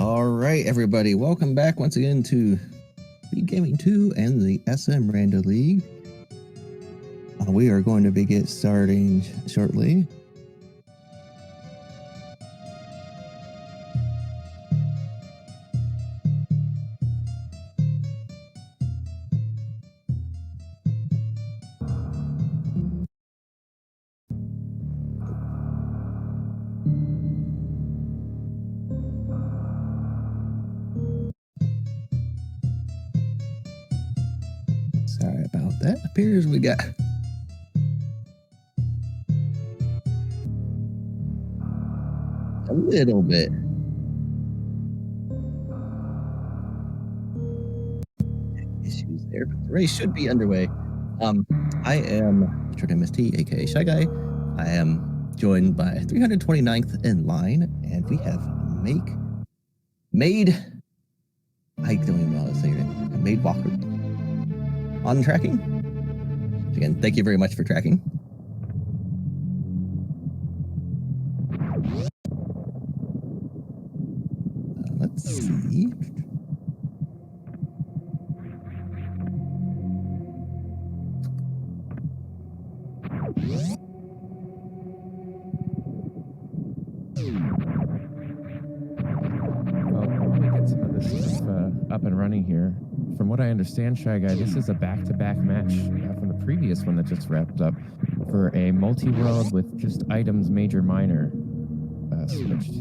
All right, everybody, welcome back once again to Speed Gaming 2 and the SM Rando League. We are going to be starting shortly. Sorry about that. Appears we got a little bit. Issues there, but the race should be underway. I am Metroid MST, aka Shy Guy. I am joined by 329th in line, and we have made. I don't even know how to say it. Made Walker on tracking. Again, thank you very much for tracking. Let's see. Up and running here. From what I understand, Shy Guy, this is a back-to-back match from the previous one that just wrapped up for a multi-world with just items major minor switched.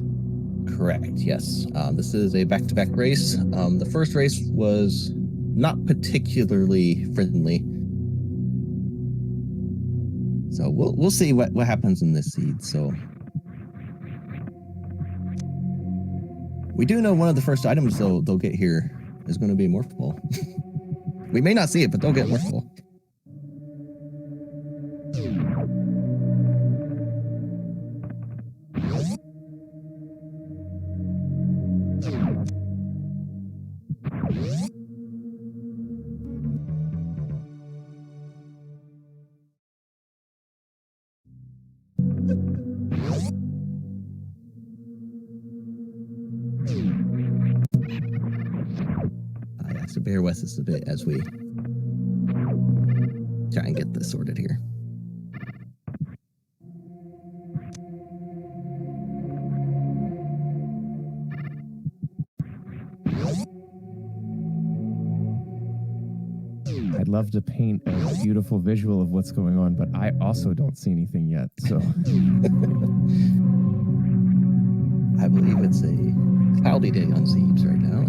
Correct, yes. This is a back-to-back race. The first race was not particularly friendly. So we'll see what happens in this seed. So we do know one of the first items they'll get here is going to be a morph ball. We may not see it, but they'll get morph ball. So bear with us a bit as we try and get this sorted here. I'd love to paint a beautiful visual of what's going on, but I also don't see anything yet. So I believe it's a cloudy day on Zeebs right now.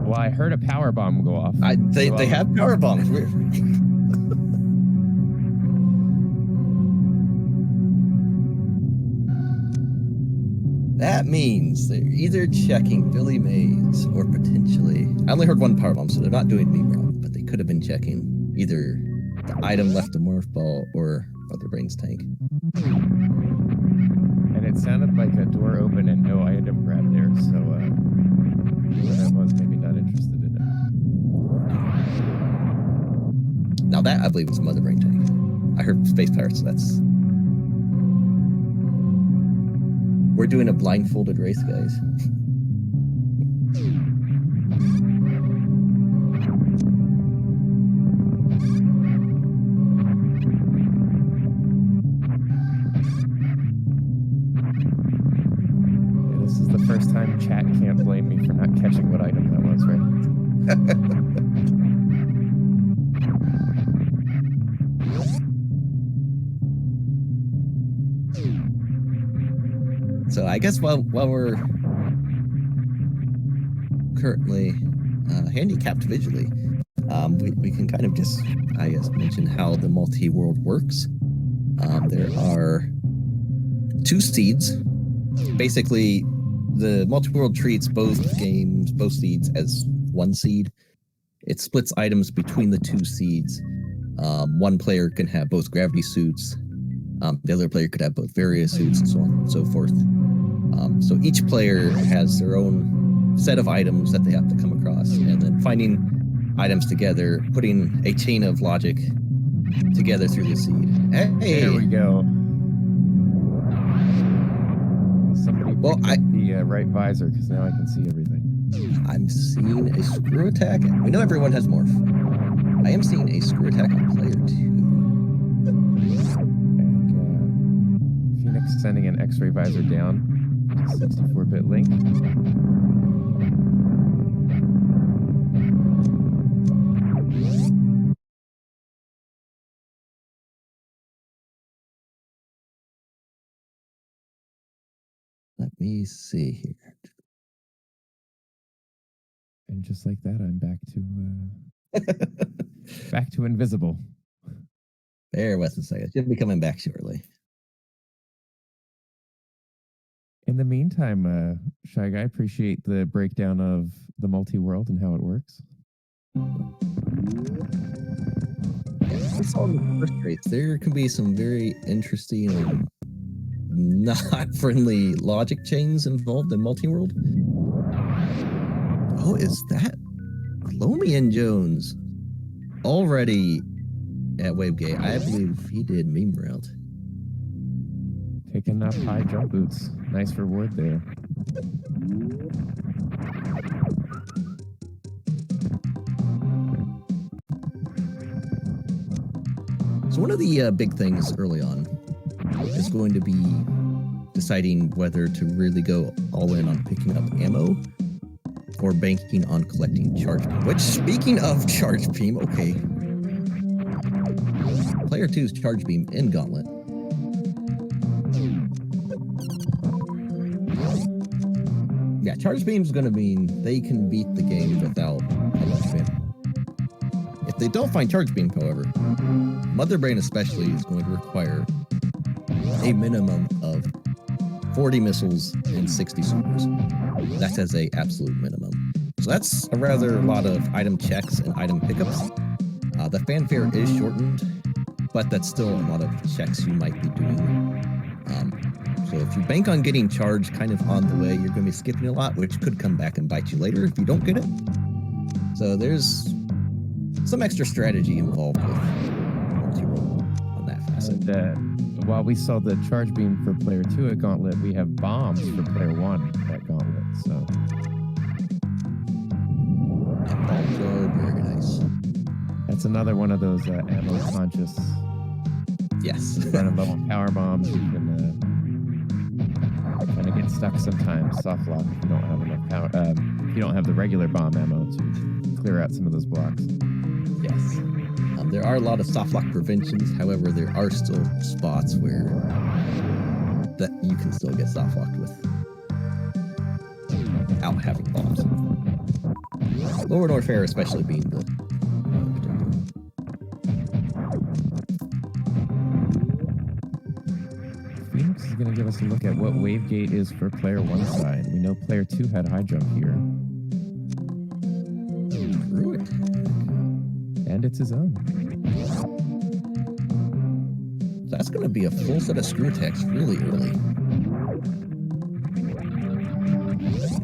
Well, I heard a power bomb go off. They have power bombs. That means they're either checking Billy Mays or potentially. I only heard one power bomb, so they're not doing meme round, but they could have been checking either the item left a morph ball or Brother Brain's tank. And it sounded like a door open and no item grab there, so I was maybe not interested in it. Now that I believe was Mother Brain tank. I heard Space Pirates, so that's. We're doing a blindfolded race, guys. This is the first time chat can't blame me for not catching what item that was, right? So I guess while we're currently handicapped visually, we can kind of just, I guess, mention how the multi-world works. There are two seeds. Basically, the multi-world treats both seeds as one seed. It splits items between the two seeds. One player can have both gravity suits. The other player could have both various suits and so on and so forth. So each player has their own set of items that they have to come across, and then finding items together, putting a chain of logic together through the seed. Hey, there we go. Somebody Well, the right visor because now I can see everything. I'm seeing a screw attack. We know everyone has morph. I am seeing a screw attack on player 2. And Phoenix sending an X-ray visor down to 64-bit link. Let me see here. And just like that, I'm back to invisible. Bear with a second. Should be coming back shortly. In the meantime, Shy Guy, appreciate the breakdown of the multi-world and how it works. We saw in the first race, there can be some very interesting and not friendly logic chains involved in multi-world. Oh, is that Lomian Jones already at Wavegate? I believe he did meme route. Picking up high jump boots. Nice reward there. So one of the big things early on is going to be deciding whether to really go all in on picking up ammo or banking on collecting charge beam. Which, speaking of charge beam, okay. Player 2's charge beam in Gauntlet. Yeah, charge beam's gonna mean they can beat the game without a much beam. If they don't find charge beam, however, Mother Brain especially is going to require a minimum of 40 missiles and 60 supers. That's as a absolute minimum. So that's a rather lot of item checks and item pickups. The fanfare is shortened, but that's still a lot of checks you might be doing. So if you bank on getting charged kind of on the way, you're going to be skipping a lot, which could come back and bite you later if you don't get it. So there's some extra strategy involved with multi-roll on that facet. And, while we saw the charge beam for player 2 at Gauntlet, we have bombs for player 1 at Gauntlet. So And bombs are very nice. that's another one of those ammo conscious. Yes. Running low on power bombs, you can kind of get stuck sometimes. Soft lock if you don't have enough power. If you don't have the regular bomb ammo to clear out some of those blocks. Yes. There are a lot of soft lock preventions. However, there are still spots where that you can still get soft locked without having bombs. Lower North Fair especially being the Phoenix is going to give us a look at what Wavegate is for player 1 side. We know player 2 had high jump here. And it's his own. So that's going to be a full set of screw attacks really early.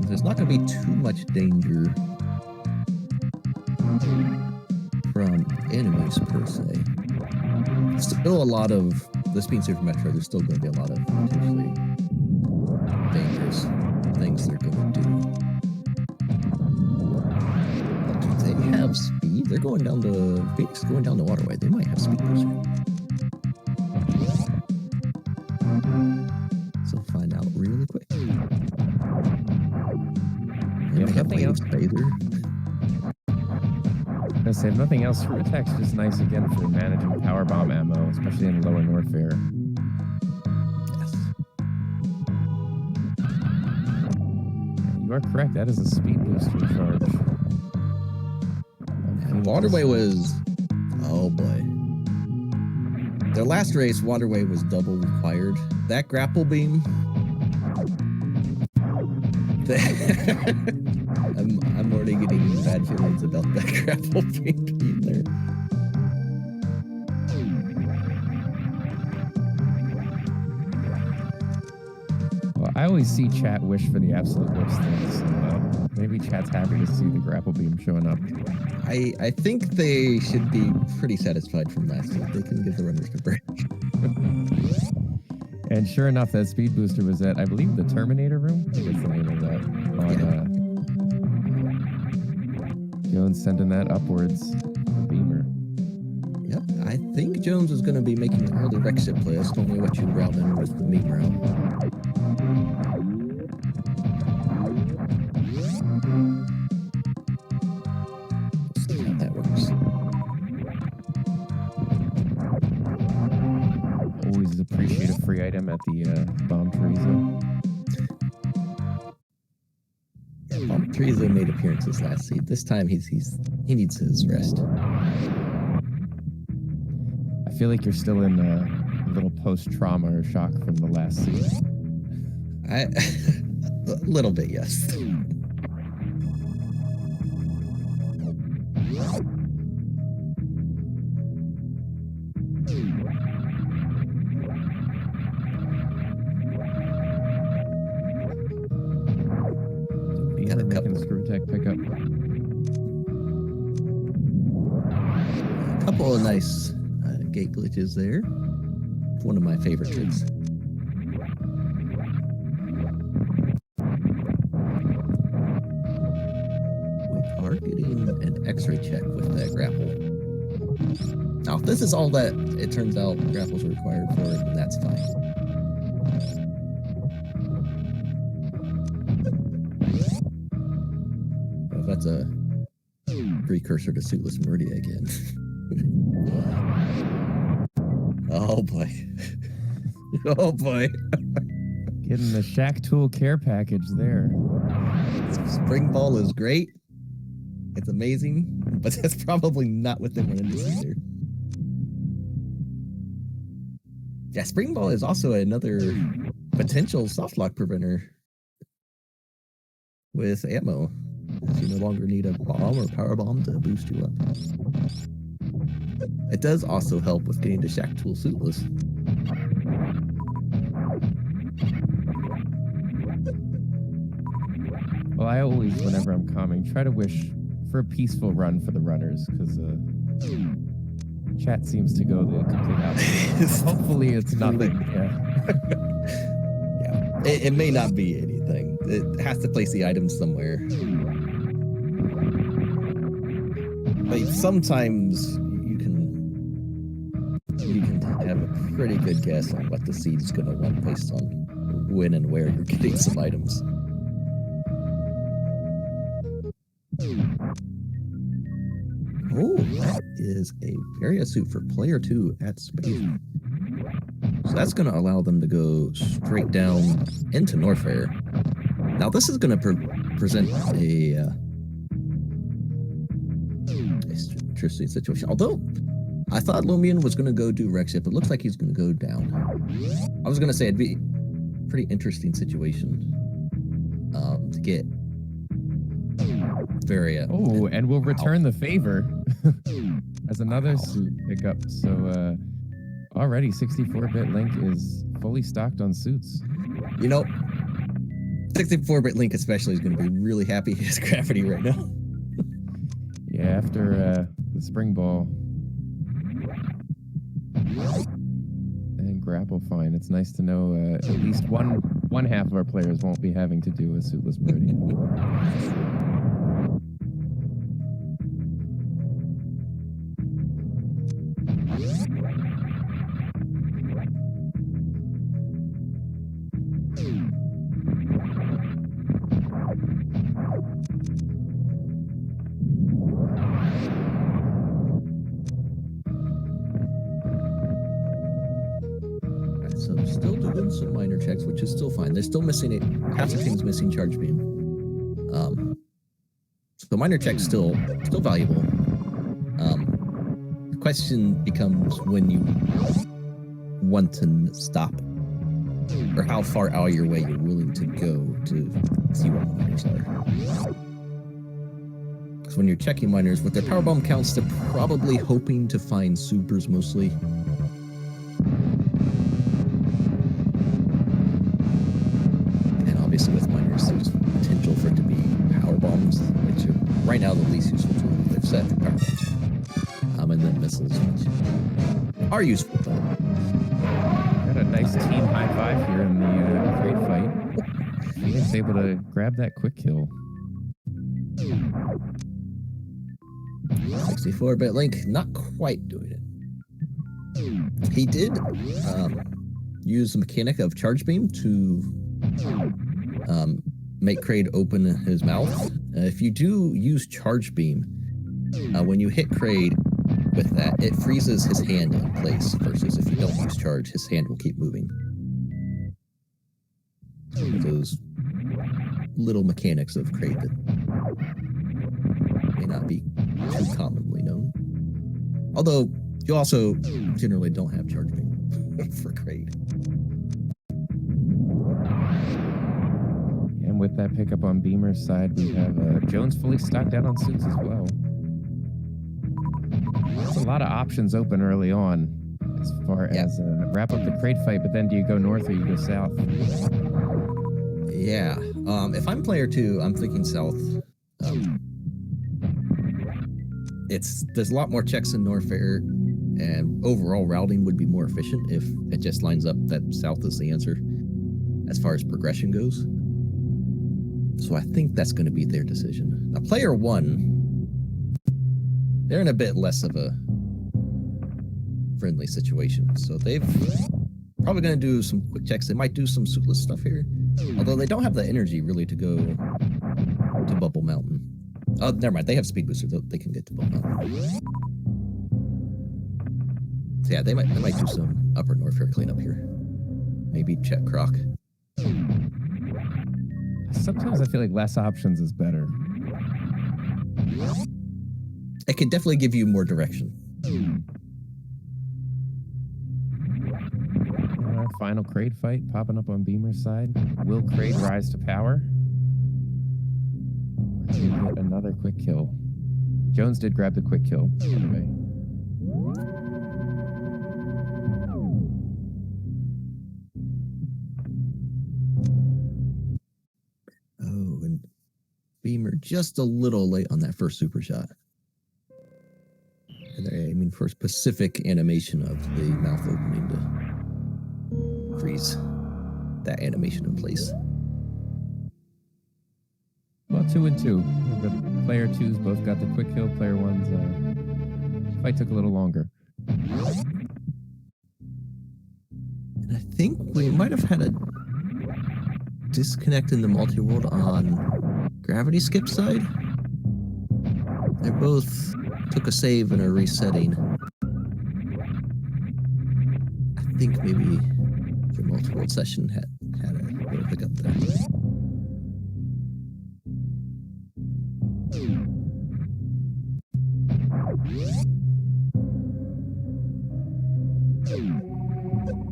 There's not going to be too much danger from enemies per se. Still a lot of, this being Super Metroid, there's still going to be a lot of potentially dangerous things they're going to do. But do they have speed? They're going down to, Phoenix is going down the waterway. They might have speed booster. So find out really quick. Yeah, they have nothing else. Phaser. I say, if nothing else, screw attack's just nice again for managing power bomb ammo, especially in lower North Fair. Yes. You are correct. That is a speed booster charge. And Waterway was, oh boy. Their last race, Waterway was double required. That grapple beam. I'm already getting bad feelings about that grapple beam being there. Well, I always see chat wish for the absolute worst things. So, maybe chat's happy to see the grapple beam showing up. I think they should be pretty satisfied from that, so they can give the runners a break. And sure enough, that speed booster was at, I believe, the Terminator room. What's the name of that? Jones sending that upwards. Beamer. Yep, I think Jones is going to be making the early wreck ship play. That's told me what you route in with the meme route. See how that works. Always appreciate a free item at the Bomb Teresa. Yeah, Bomb Teresa made appearances last seed. This time he needs his rest. I feel like you're still in a little post-trauma or shock from the last season. A little bit, yes. Got a couple screw tech pickup. A couple of nice gate glitches there. One of my favorite tricks. We are getting an X-ray check with that grapple. Now, if this is all that it turns out grapples are required for, then that's fine. But if that's a precursor to Suitless Meridia again. Oh boy. Oh boy. Getting the Shack Tool care package there. Spring Ball is great. It's amazing, but that's probably not what they wanted to see there. Yeah, Spring Ball is also another potential soft lock preventer with ammo. You no longer need a bomb or power bomb to boost you up. It does also help with getting to Shack Tool suitless. Well, I always, whenever I'm calming, try to wish for a peaceful run for the runners, because chat seems to go the complete opposite. Hopefully it's nothing. Yeah. It may not be anything. It has to place the items somewhere. But sometimes you can have a pretty good guess on what the seed's going to want based on when and where you're getting some items. Oh, that is a area suit for player 2 at space. So that's going to allow them to go straight down into Norfair. Now this is going to present a interesting situation. Although I thought Lumion was going to go do Rex Ship, it looks like he's going to go down. I was going to say it'd be a pretty interesting situation to get Varia. Oh, and we'll return the favor as another suit pickup. So already 64-bit Link is fully stocked on suits. You know, 64-bit Link especially is going to be really happy his Gravity right now. Yeah, after the Spring Ball and Grapple Fine, it's nice to know at least one half of our players won't be having to do a suitless Meridian. So still doing some minor checks, which is still fine. They're still missing it. Half the team's missing Charge Beam. So minor checks still valuable. The question becomes when you want to stop, or how far out of your way you're willing to go to see what miners are. Because when you're checking miners with their power bomb counts, they're probably hoping to find supers mostly. Obviously, with miners, there's potential for it to be power bombs, which are right now the least useful tool they've set for power bombs. And then missiles, which are useful. But Got a nice team high five here in the crate fight. Phoenix able to grab that quick kill. 64-bit Link not quite doing it. He did use the mechanic of charge beam to make Kraid open his mouth. If you do use charge beam, when you hit Kraid with that, it freezes his hand in place, versus if you don't use charge, his hand will keep moving. Those little mechanics of Kraid that may not be too commonly known. Although, you also generally don't have charge beam for Kraid. And with that pickup on Beamer's side, we have Jones fully stocked out on suits as well. There's a lot of options open early on as far as wrap up the crate fight, but then do you go north or you go south? Yeah. If I'm player 2, I'm thinking south. There's a lot more checks in Norfair, and overall routing would be more efficient if it just lines up that south is the answer as far as progression goes. So I think that's going to be their decision. Now, player 1, they're in a bit less of a friendly situation. So they've probably going to do some quick checks. They might do some suitless stuff here, although they don't have the energy really to go to Bubble Mountain. Oh, never mind. They have speed booster. They can get to Bubble Mountain. So yeah, they might do some upper Norfair cleanup here. Maybe check Croc. Sometimes I feel like less options is better. It could definitely give you more direction. Our final Kraid fight popping up on Beamer's side. Will Kraid rise to power? We're going to get another quick kill. Jones did grab the quick kill, by the way. Oh, and Beamer just a little late on that first super shot. And they're aiming for a specific animation of the mouth opening to freeze that animation in place. Well, 2 and 2. The player 2's both got the quick kill. Player 1's fight took a little longer. And I think we might have had a disconnect in the multi-world on Gravity Skip side. They both took a save and a resetting. I think maybe the multi-world session had a little hiccup there.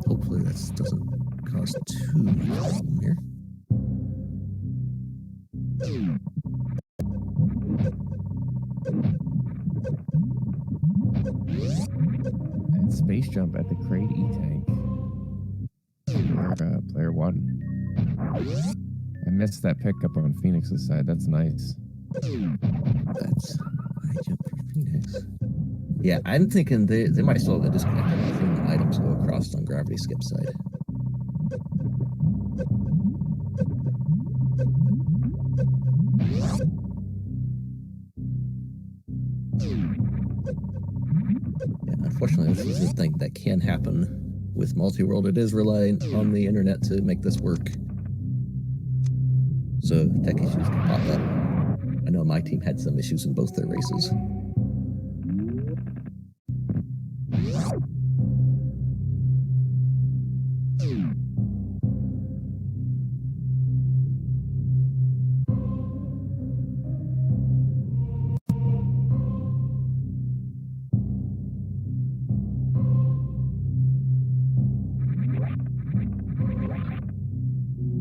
Hopefully this doesn't cause too much problem here. And space jump at the Kraid E-Tank. Player 1. I missed that pickup on Phoenix's side. That's nice. That's high jump for Phoenix. Yeah, I'm thinking they might still have a disconnect. I'm not seeing the items go across on Gravity Skip side. Yeah, unfortunately, this is a thing that can happen with multi-world. It is relying on the internet to make this work. So tech issues can pop up. I know my team had some issues in both their races.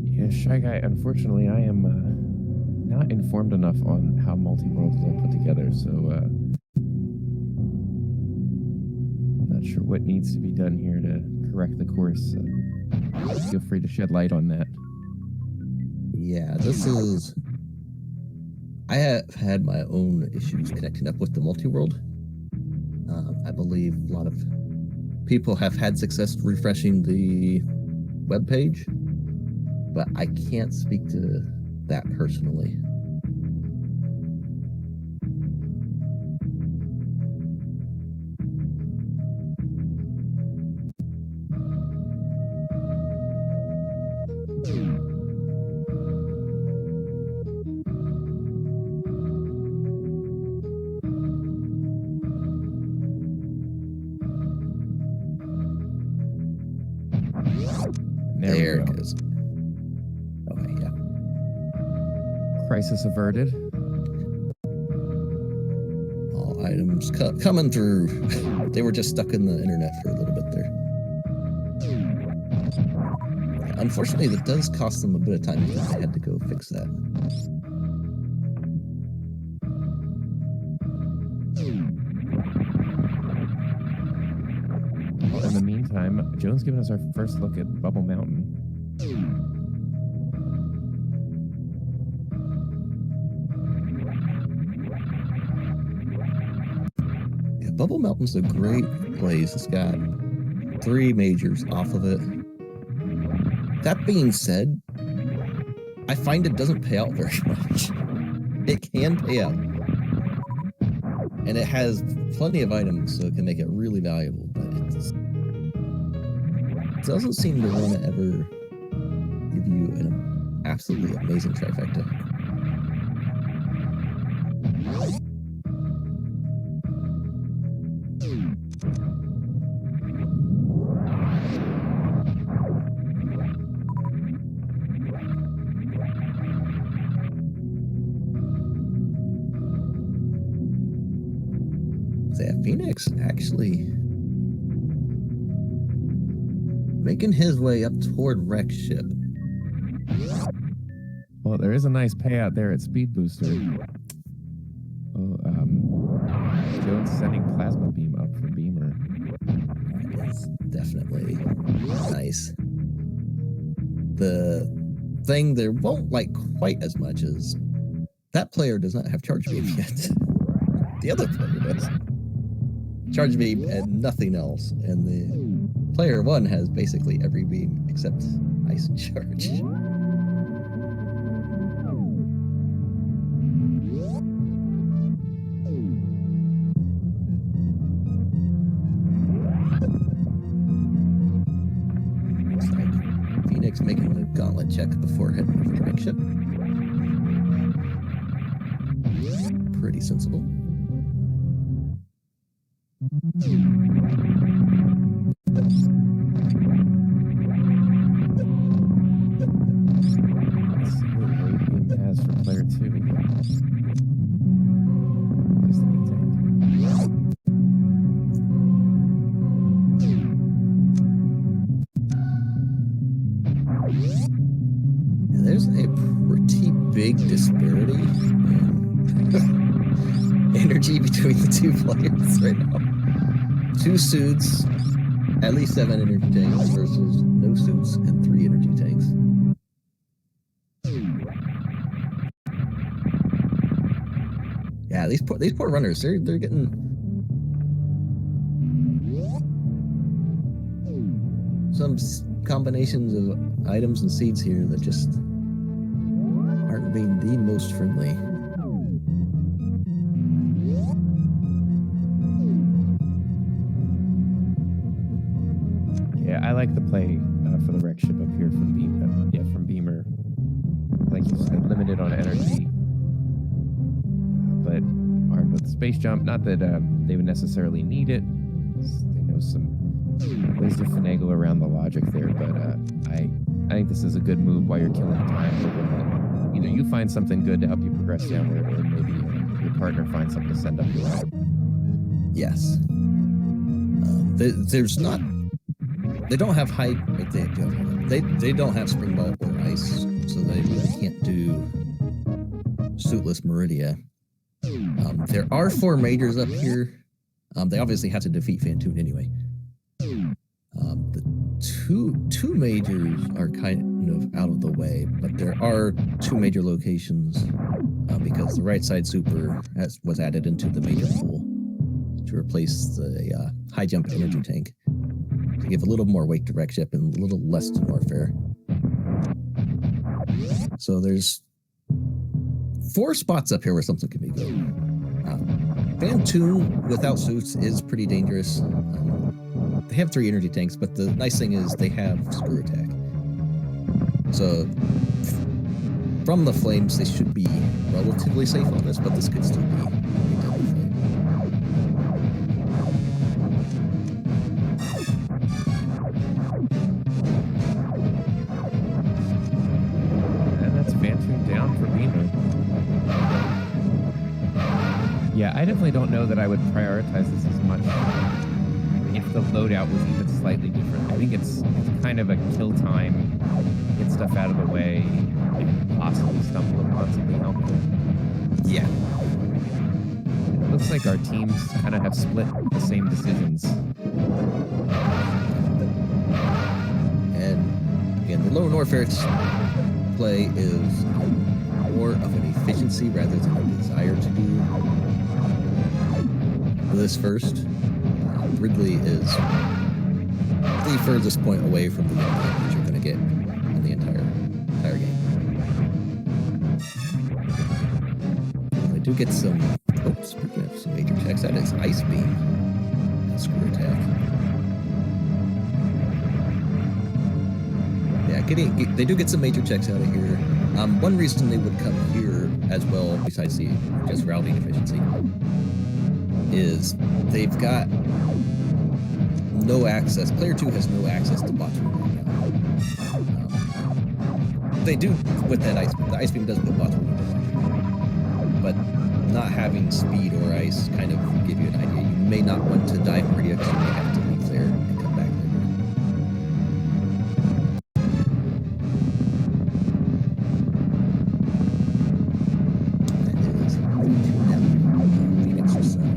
Yeah, Shy Guy, unfortunately, I am not informed enough on how multi-world is all put together, so not sure what needs to be done here to correct the course. Feel free to shed light on that. Yeah, this is... I have had my own issues connecting up with the multi-world. I believe a lot of people have had success refreshing the webpage, but I can't speak to that personally. There it goes. Okay, yeah. Crisis averted. All items coming through. They were just stuck in the internet for a little bit there. Yeah, unfortunately, that does cost them a bit of time because they had to go fix that. Well, in the meantime, Joan's giving us our first look at Bubble Mountain. Yeah, Bubble Mountain's a great place. It's got 3 majors off of it. That being said, I find it doesn't pay out very much. It can pay out. And it has plenty of items, so it can make it really valuable, but it doesn't seem to want to ever give you an absolutely amazing trifecta. Yeah, Phoenix actually making his way up toward Wreck Ship. Well, there is a nice payout there at Speed Booster. Oh, Joan's sending Plasma Beam up for Beamer. That is definitely nice. The thing there won't like quite as much as that player does not have Charge Beam yet. The other player does. Charge Beam and nothing else, and the player 1 has basically every beam except Ice and Charge. Looks like Phoenix making the gauntlet check before heading over to Wreck Ship. Pretty sensible. Let's see what Wave Beam has for player 2. Just the tank. Yeah, there's a pretty big disparity in energy between the 2 players right now. 2 suits, at least 7 energy tanks versus no suits and 3 energy tanks. Yeah, these poor runners, they're getting some combinations of items and seeds here that just aren't being the most friendly. Yeah, I like the play for the Wreck Ship up here from Beamer. Like you said, limited on energy, but armed with space jump. Not that they would necessarily need it. They know some ways to finagle around the logic there, but I think this is a good move while you're killing time. Hoping that either you find something good to help you progress downward, or maybe your partner finds something to send up your way. Yes. There's not. They don't have height. They don't have spring ball or ice, so they really can't do suitless Meridia. There are 4 majors up here. They obviously have to defeat Phantoon anyway. The two majors are kind of out of the way, but there are 2 major locations because the right side super was added into the major pool to replace the high jump energy tank. to give a little more weight to Wreckship and a little less to Warfare. So there's 4 spots up here where something can be good. Bantoon without suits is pretty dangerous. They have 3 energy tanks, but the nice thing is they have screw attack. So from the flames, they should be relatively safe on this, but this could still be a deadly flame. And that's Bantoon down for Beamer. Yeah, I definitely don't know that I would prioritize this as much if the loadout was even slightly different. I think it's kind of a kill time, get stuff out of the way, and possibly stumble upon something helpful. Yeah. It looks like our teams kind of have split the same decisions. And again, the low Warfare play is more of an efficiency rather than a desire to do this first. Ridley is the furthest point away from the that you're going to get in the entire game. I do get some. Oh, speaking of some major checks, that is Ice Beam and Screw Attack. Yeah, they do get some major checks out of here. One reason they would come here as well, besides the just routing efficiency, is they've got no access. Player 2 has no access to bot 2 right now. They do with that Ice Beam. The Ice Beam does put bot 2 but not having speed or ice kind of give you an idea. You may not want to dive Meridia because you may have to leave there and come back later. That is Phoenix or Sun.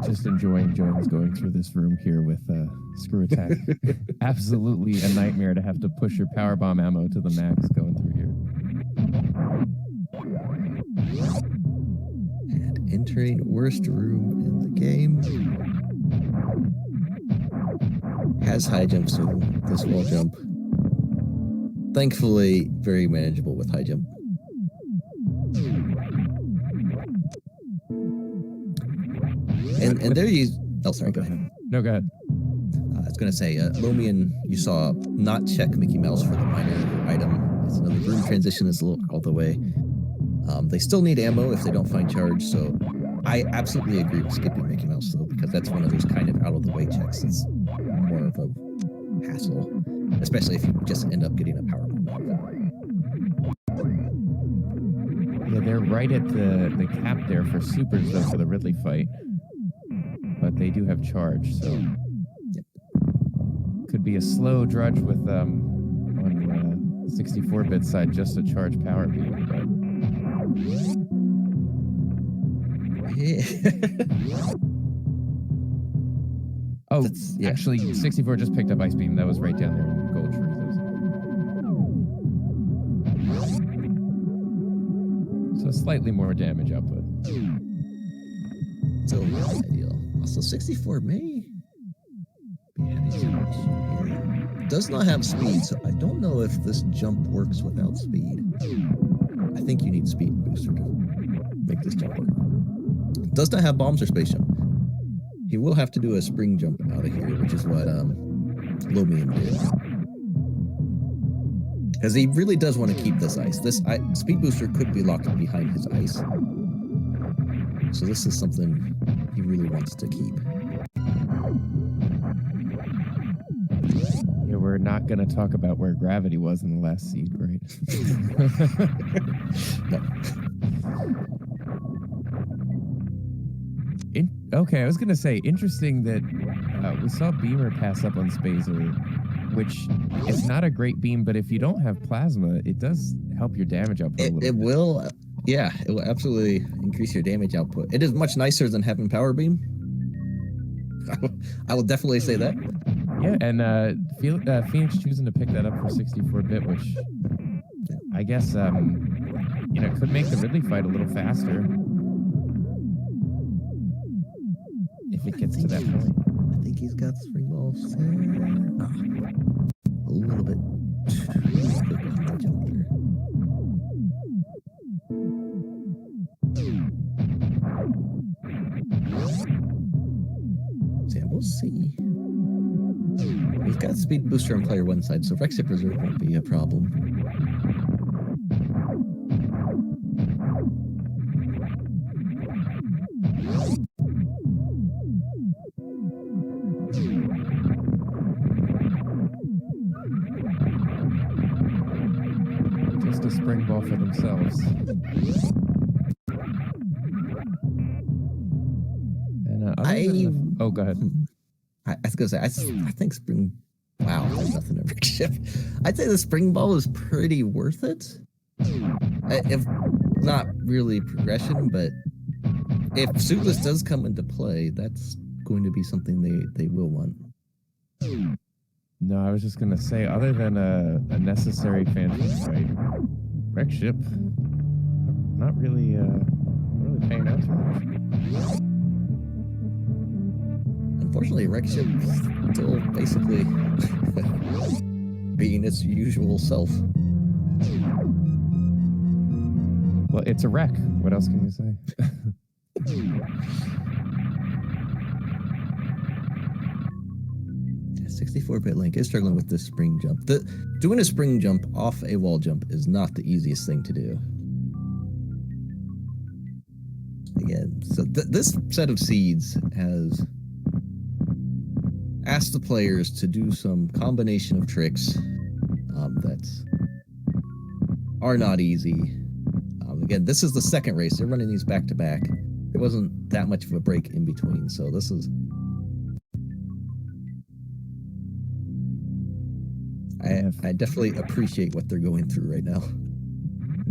Just enjoying Jones going through this room here with Screw Attack. Absolutely a nightmare to have to push your power bomb ammo to the max going through here. And entering worst room in the game. Has high jump, so this wall jump. Thankfully, very manageable with high jump. And there you. Oh, sorry. Go ahead. No, go ahead. I was going to say, Lomian, you saw not check Mickey Mouse for the minor item. It's another room transition is a little all the way. They still need ammo if they don't find charge, so I absolutely agree with skipping Mickey Mouse, though, because that's one of those kind of out-of-the-way checks. It's more of a hassle, especially if you just end up getting a power bomb. Yeah, they're right at the cap there for supers, though, for the Ridley fight. But they do have charge, so yep. Could be a slow drudge with on the 64-bit side just a charge power beam. But yeah. Oh, actually, 64 just picked up Ice Beam. That was right down there in Gold Trees. So slightly more damage output. Still not ideal. Also, 64 may be having some issue here. Does not have speed, so I don't know if this jump works without speed. I think you need speed booster to make this jump work. Does not have bombs or space jump. He will have to do a spring jump out of here, which is what Lomian did. Because he really does want to keep this ice. This speed booster could be locked behind his ice. So this is something he really wants to keep. Yeah, we're not going to talk about where gravity was in the last seed, right? No. Okay, I was going to say, interesting that we saw Beamer pass up on Spazer, which is not a great beam, but if you don't have plasma, it does help your damage output a little bit. It will, yeah, it will absolutely increase your damage output. It is much nicer than having power beam. I will definitely say that. Yeah, and Phoenix choosing to pick that up for 64-bit, which I guess, could make the Ridley fight a little faster. if it gets to that point. I think he's got spring balls there. A little bit too quick on the jump there. So yeah, we'll see. We've got speed booster on player one side, so Rex Ship Reserve won't be a problem. Just a spring ball for themselves. And oh, go ahead. I was gonna say I think spring. Wow, there's nothing in Rex Ship. I'd say the spring ball is pretty worth it. If not really progression, but if Suitless does come into play, that's going to be something they will want. No, I was just gonna say, other than a necessary Phantom fight, Rex Ship, not really paying out too much. Unfortunately, Rex Ship still basically being its usual self. Well, it's a wreck. What else can you say? 64-bit Link is struggling with this spring jump. Doing a spring jump off a wall jump is not the easiest thing to do. Again, so this set of seeds has asked the players to do some combination of tricks that are not easy. Again, this is the second race. They're running these back to back. There wasn't that much of a break in between, so this is. I definitely appreciate what they're going through right now.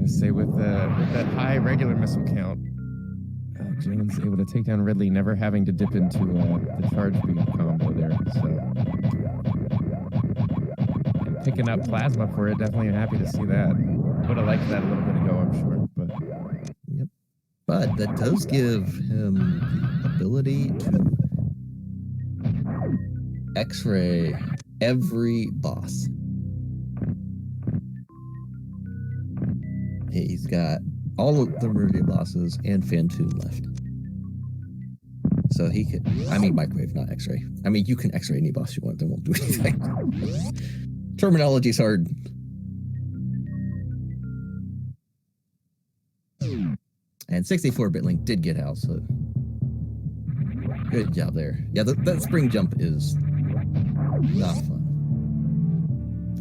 I say with that high regular missile count, Jones able to take down Ridley, never having to dip into the charge beam combo there. So, and picking up plasma for it, definitely happy to see that. Would have liked that a little bit ago, I'm sure. But yep, but that does give him the ability to X-ray every boss. He's got all of the Meridian bosses and Phantom left. So he could, microwave, not X-ray. You can X-ray any boss you want, they won't do anything. Terminology's hard. And 64-bit Link did get out, so good job there. Yeah, that spring jump is not fun.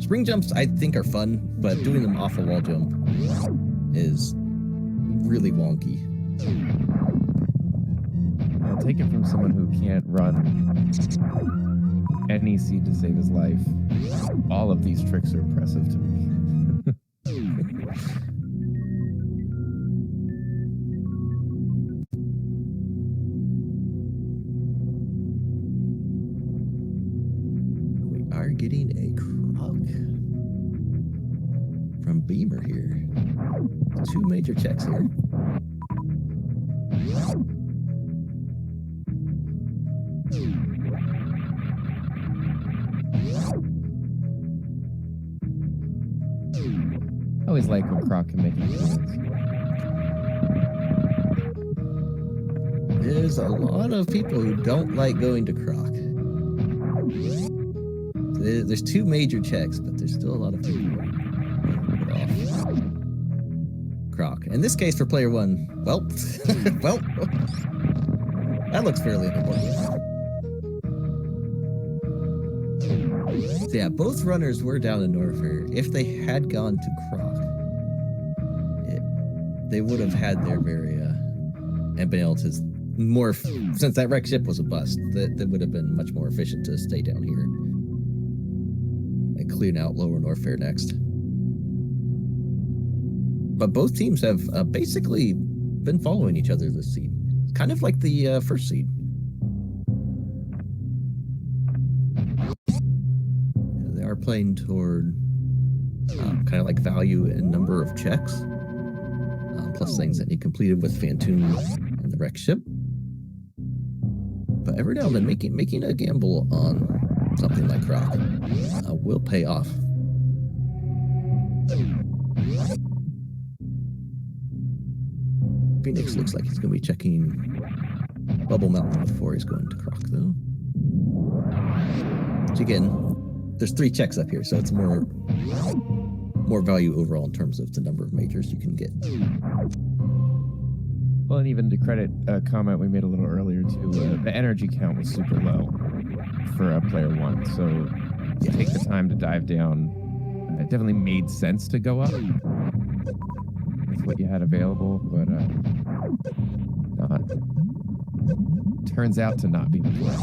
Spring jumps, I think, are fun, but doing them off a wall jump is really wonky. I'll take it from someone who can't run any seed to save his life. All of these tricks are impressive to me. We are getting a croc from Beamer here. 2 major checks here. I always like when Croc can make an appearance. There's a lot of people who don't like going to Croc. There's 2 major checks, but there's still a lot of people who put off Croc. In this case, for player 1, well, that looks fairly important. So yeah, both runners were down in Norfair. If they had gone to Croc, they would have had their area and been able to more, since that Rex Ship was a bust, that would have been much more efficient to stay down here and clean out lower Norfair next. But both teams have basically been following each other this seed. It's kind of like the first seed. They are playing toward kind of like value and number of checks, plus things that need completed with Phantom and the Rex Ship. But every now and then making a gamble on something like Croc will pay off. Phoenix looks like he's going to be checking Bubble Mountain before he's going to Croc, though. So again, there's 3 checks up here, so it's more value overall in terms of the number of majors you can get. Well, and even to credit a comment we made a little earlier too, the energy count was super low for player 1. So to take the time to dive down, it definitely made sense to go up with what you had available, but turns out to not be the play.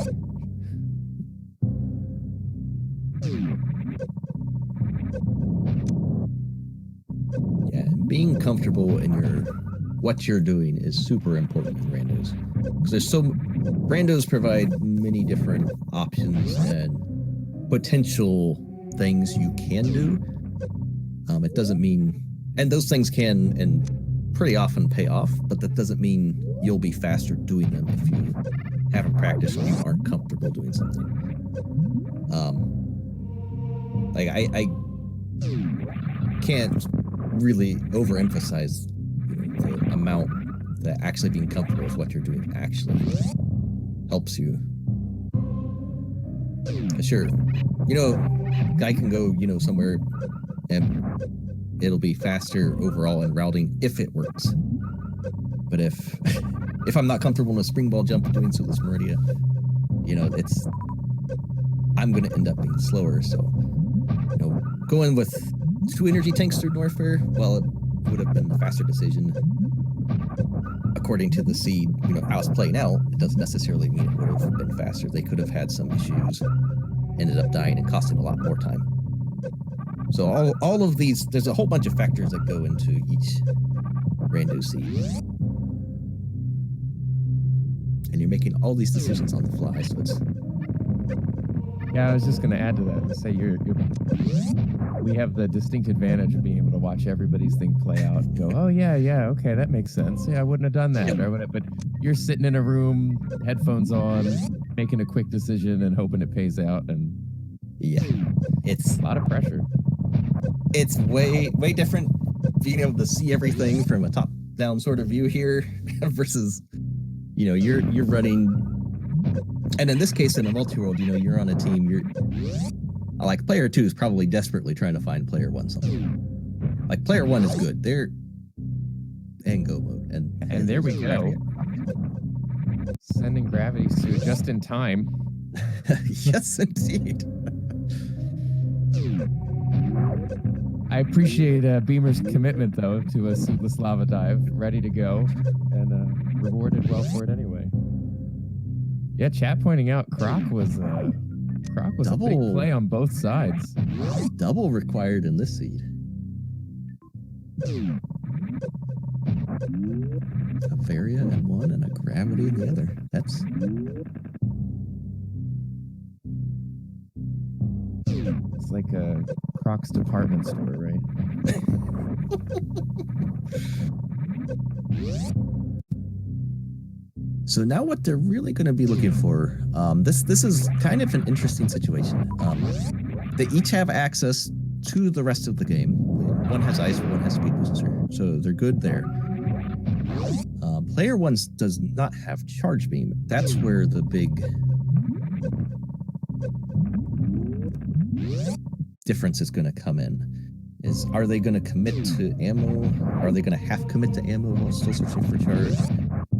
Yeah, being comfortable in what you're doing is super important in randos, because randos provide many different options and potential things you can do. It doesn't mean, and those things can and pretty often pay off, but that doesn't mean you'll be faster doing them if you haven't practiced or you aren't comfortable doing something. Like I can't really overemphasize the amount that actually being comfortable with what you're doing actually helps you. Sure, guy can go, somewhere and it'll be faster overall in routing if it works. But if I'm not comfortable in a spring ball jump doing Suitless Meridia, I'm going to end up being slower. So, going with 2 energy tanks through Norfair, well, it would have been the faster decision. According to the seed, how it's playing out, it doesn't necessarily mean it would have been faster. They could have had some issues, ended up dying and costing a lot more time. So all of these, there's a whole bunch of factors that go into each rando seed. And you're making all these decisions on the fly, so it's... Yeah, I was just going to add to that and say we have the distinct advantage of being able to watch everybody's thing play out and go, oh, yeah, okay, that makes sense. Yeah, I wouldn't have done that. Or whatever. But you're sitting in a room, headphones on, making a quick decision and hoping it pays out. And yeah, it's a lot of pressure. It's way different being able to see everything from a top-down sort of view here versus, you're running. And in this case, in a multi-world, you're on a team. Like player 2 is probably desperately trying to find player 1 something. Like player 1 is good. They're in go mode, and there we go. Sending gravities to just in time. Yes, indeed. I appreciate Beamer's commitment though to a Suitless Lava Dive, ready to go, and rewarded well for it anyway. Yeah, chat pointing out Croc was a big play on both sides. Double required in this seed. A Varia in one and a Gravity in the other. That's... It's like a Croc's department store, right? So now what they're really going to be looking for, this is kind of an interesting situation. They each have access to the rest of the game. One has ice, one has speed booster, so they're good there. Player 1 does not have charge beam. That's where the big difference is going to come in. Are they going to commit to ammo? Are they going to half commit to ammo while still searching for charge?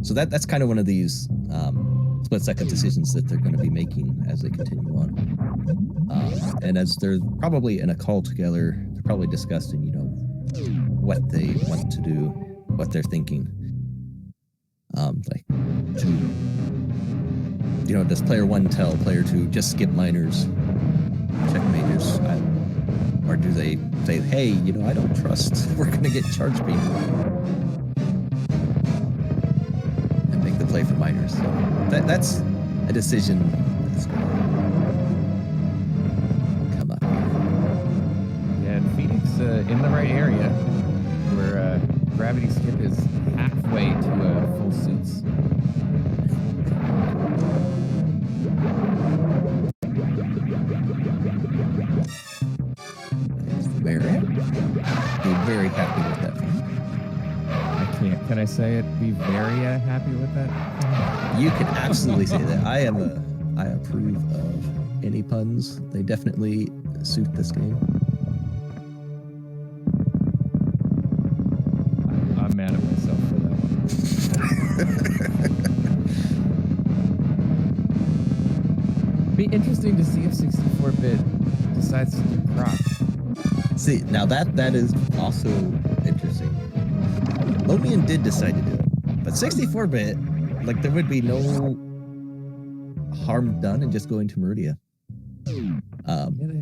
So that's kind of one of these split-second decisions that they're going to be making as they continue on. And as they're probably in a call together, they're probably discussing, what they want to do, what they're thinking. Does player 1 tell player 2, just skip minors, check majors? Or do they say, hey, I don't trust, we're going to get charge beam and make the play for minors? So that's a decision that's going to come up here. Yeah, and Phoenix in the right area where gravity skip is halfway to full suits. Very, be very happy with that. I can't. Can I say it? Be very happy with that? You can absolutely say that. I approve of any puns. They definitely suit this game. I'm mad at myself for that one. Be interesting to see if 64-bit decides to do Croc. See, now that is also interesting. Lomian did decide to do it, but 64-bit, like, there would be no harm done in just going to Meridia.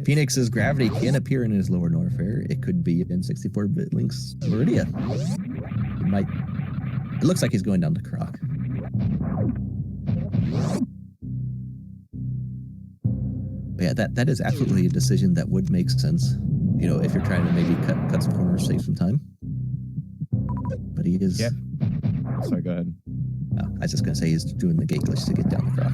Phoenix's gravity can appear in his lower Norfair. It could be in 64-bit Link's Meridia. It looks like he's going down to Croc. But yeah, that is absolutely a decision that would make sense. You know, if you're trying to maybe cut some corners, save some time. But he is. Yeah. Sorry, go ahead. I was just gonna say he's doing the gate glitch to get down the Croc.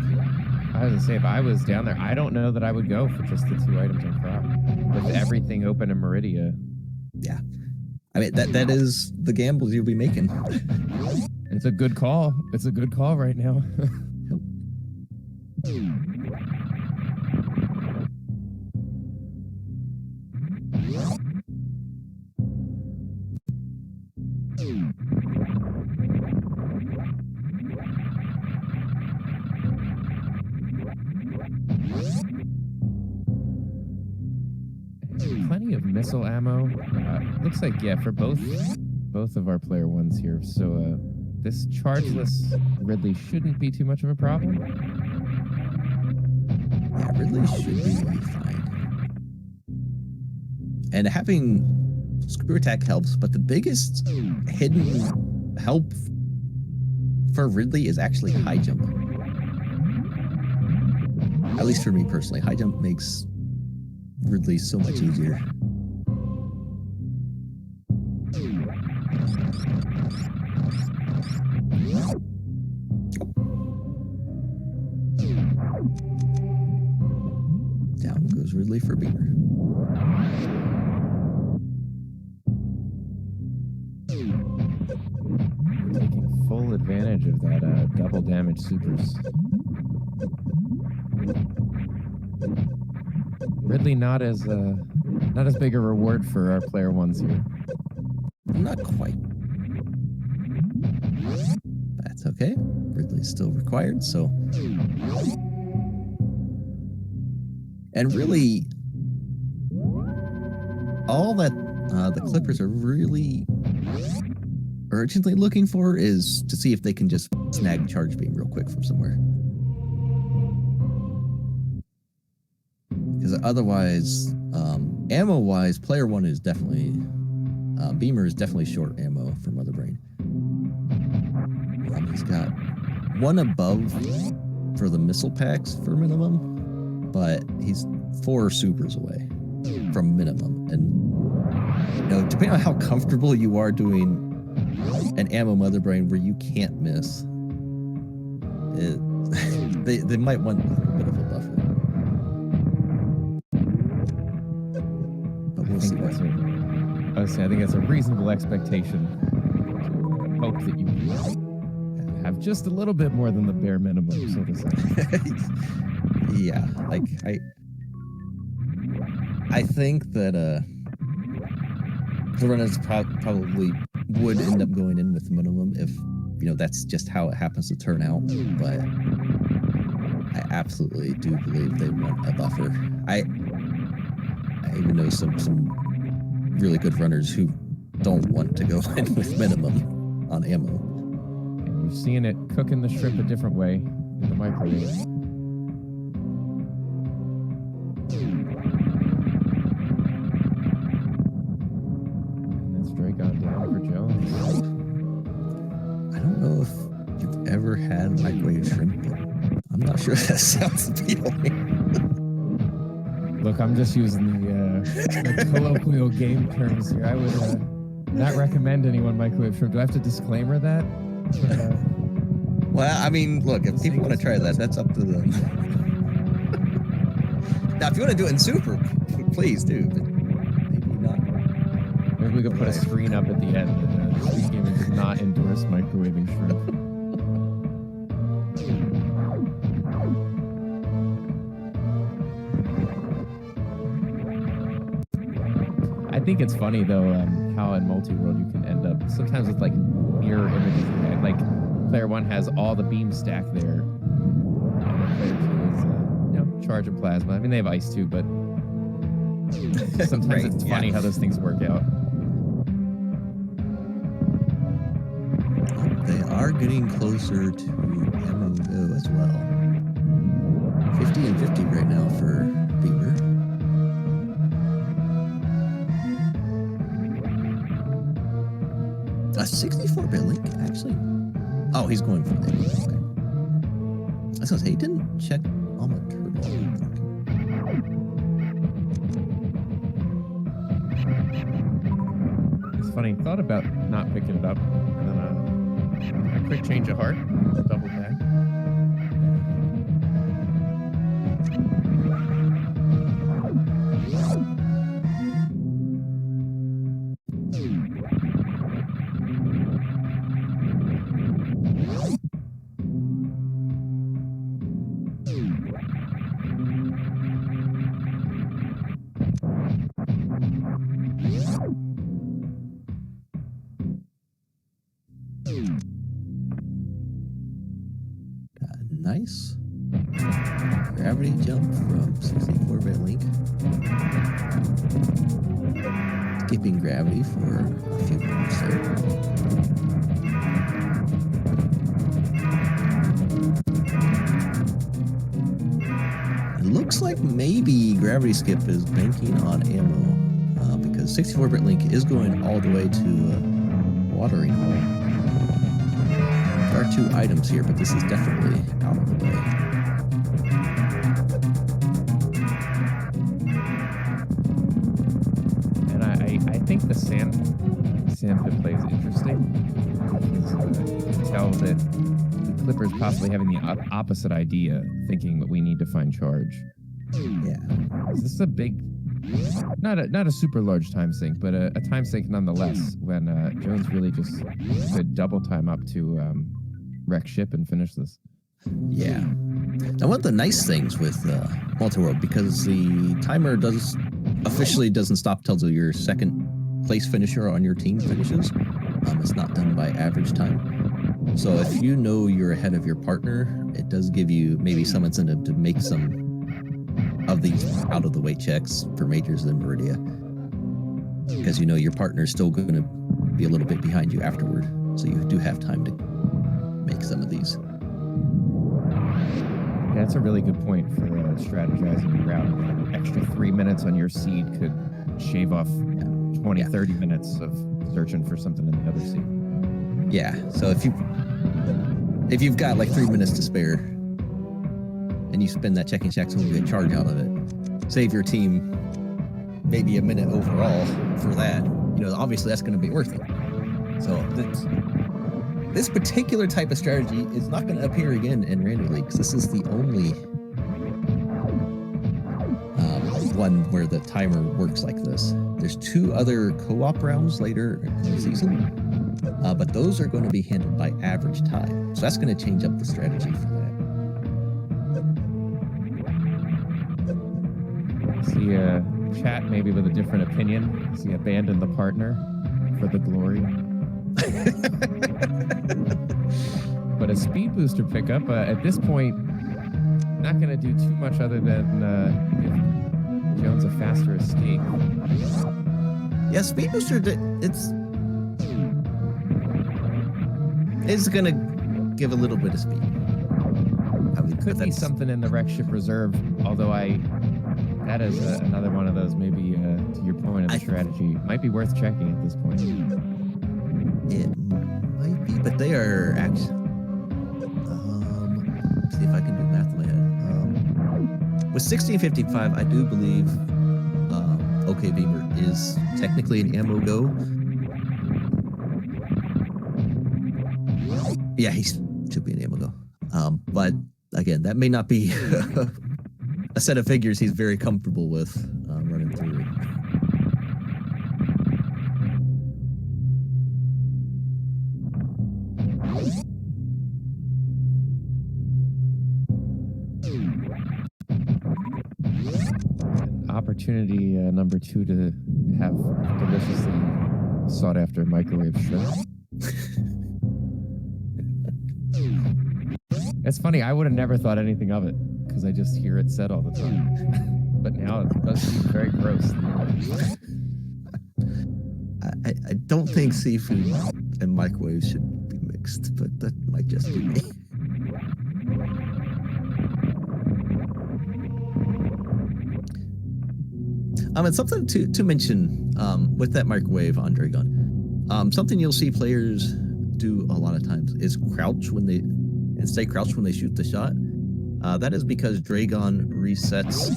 I was gonna say, if I was down there, I don't know that I would go for just the 2 items on Croc. With everything open in Meridia. Yeah. I mean, that is the gambles you'll be making. It's a good call. It's a good call right now. Plenty of missile ammo. Looks like, yeah, for both of our player ones here. So this chargeless Ridley shouldn't be too much of a problem. Yeah, Ridley should be fine. And having screw attack helps, but the biggest hidden help for Ridley is actually high jump. At least for me personally, high jump makes Ridley so much easier. Down goes Ridley for Beamer. Taking full advantage of that double damage supers. Ridley not as big a reward for our player ones here. Not quite. That's okay. Ridley's still required, so. And really, all that the Clippers are really urgently looking for is to see if they can just snag Charge Beam real quick from somewhere. Because otherwise, ammo-wise, player one is definitely, Beamer is definitely short ammo for Mother Brain. He's got one above for the missile packs for minimum, but he's 4 supers away from minimum. And, you know, depending on how comfortable you are doing an ammo Mother Brain where you can't miss, they might want a little bit of a buffer. But we'll see. I think that's a reasonable expectation. To hope that you have just a little bit more than the bare minimum, so to say. Yeah, like I think that the runners probably would end up going in with minimum if, you know, that's just how it happens to turn out. But I absolutely do believe they want a buffer. I even know some really good runners who don't want to go in with minimum on ammo. And you're seeing it cooking the shrimp a different way in the microwave. And that's Drake on down for Jones. I don't know if you've ever had microwave shrimp, but I'm not sure that sounds appealing. Look, I'm just using the colloquial game terms here. I would not recommend anyone microwave shrimp. Do I have to disclaimer that? Well, I mean, look, if people want to try that, that's up to them. Now, if you want to do it in super, please do, but maybe not. Maybe we could put a screen up at the end. Speed Gaming does not endorse microwaving shrimp. I think it's funny though how in multi-world you can end up sometimes with like mirror images. Like player 1 has all the beams stacked there, and then player 2 is charge of plasma. I mean they have ice too, but sometimes Right, it's funny how those things work out. They are getting closer to MMO as well. 50 and 50 right now for Beamer. A 64-bit Link, actually. Oh, he's going for the okay. I was gonna say, he didn't check on the turbo. It's funny. Thought about not picking it up, and then a quick change of heart, double back. Nice gravity jump from 64-bit Link. Skipping gravity for a few moments there. It looks like maybe gravity skip is banking on ammo because 64-bit Link is going all the way to watering hole. There are 2 items here, but this is definitely out of the way. And I think the sand pit play is interesting because you can tell that the Clippers possibly having the opposite idea, thinking that we need to find charge. Yeah. This is a big, not a super large time sink, but a time sink nonetheless. When Jones really just could double time up to wreck ship and finish this. Yeah. Now, one of the nice things with multi-world, because the timer doesn't stop till your second place finisher on your team finishes. It's not done by average time. So if you know you're ahead of your partner, it does give you maybe some incentive to make some of these out of the way checks for majors and Meridia, because you know your partner's still going to be a little bit behind you afterward. So you do have time to make some of these. Yeah, that's a really good point for strategizing your route. An extra 3 minutes on your seed could shave off 20, 30 minutes of searching for something in the other seed. Yeah, so if you've got like 3 minutes to spare and you spend that checking checks and get charge out of it, save your team maybe a minute overall for that. You know, obviously that's going to be worth it. So this particular type of strategy is not going to appear again in Rando Leagues. This is the only one where the timer works like this. There's 2 other co-op rounds later in the season, but those are going to be handled by average time. So that's going to change up the strategy for that. See chat maybe with a different opinion. See abandon the partner for the glory. But a speed booster pickup at this point, not going to do too much other than give Jones a faster escape. Yeah, speed booster, it's going to give a little bit of speed. Could be something in the wreck ship reserve, although that is another one of those, maybe to your point of the strategy, might be worth checking at this point. It might be, but they are actually. See if I can do math in my head. With 1655, I do believe OK Beamer is technically an ammo go. Yeah, he should be an ammo go. But again, that may not be a set of figures he's very comfortable with running through. Opportunity number 2 to have deliciously sought after microwave shrimp. It's funny, I would have never thought anything of it because I just hear it said all the time. But now it does seem very gross. I don't think seafood and microwaves should be mixed, but that might just be me. And something to mention with that microwave on Dragon. Something you'll see players do a lot of times is crouch when they stay crouched when they shoot the shot. That is because Dragon resets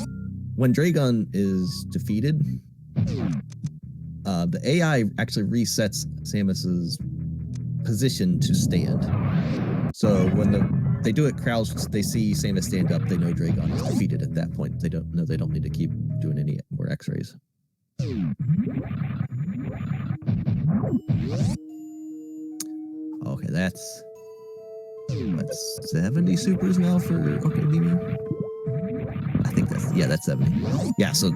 when Dragon is defeated. The AI actually resets Samus's position to stand. So when they do it crouched, they see Samus stand up, they know Dragon is defeated at that point. They don't need to keep doing any more X-rays. Okay, that's 70 supers now for Beamer. I think that's 70. Yeah, so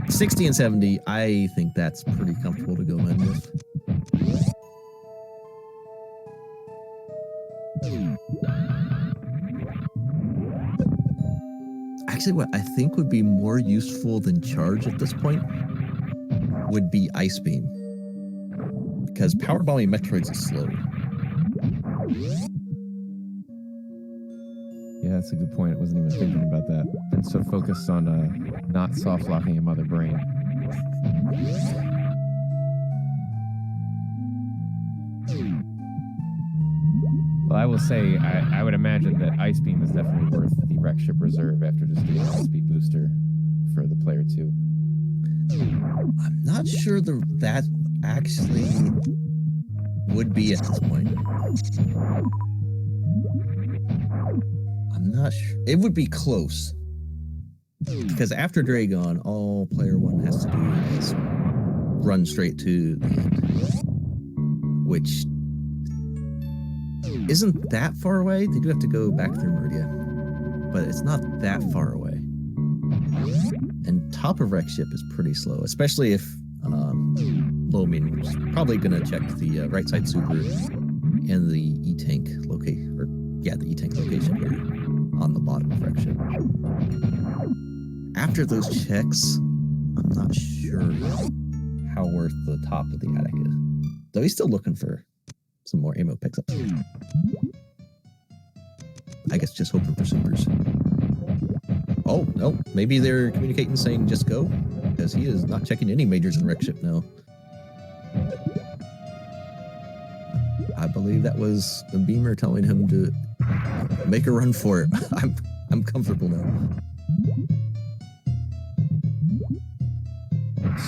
60 and 70, I think that's pretty comfortable to go in with. Actually, what I think would be more useful than charge at this point would be Ice Beam. Because power bombing Metroids is slow. Yeah, that's a good point. I wasn't even thinking about that. Been so focused on not soft locking a mother brain. Well, I will say, I would imagine that Ice Beam is definitely worth the Wreck Ship Reserve after just getting a speed booster for the player 2. I'm not sure that actually would be at this point. I'm not sure. It would be close. Because after Dragon, all player 1 has to do is run straight to the end. Which isn't that far away. They do have to go back through Meridia. But it's not that far away. And top of Wreck Ship is pretty slow, especially if Lomin, which is probably going to check the right side super and the E-Tank location, the E-Tank location here on the bottom of Wreck Ship. After those checks, I'm not sure how worth the top of the attic is. Though he's still looking for some more ammo picks up. I guess just hoping for supers. Oh, no. Maybe they're communicating saying just go, because he is not checking any majors in Wreck Ship now. I believe that was the Beamer telling him to make a run for it. I'm comfortable now.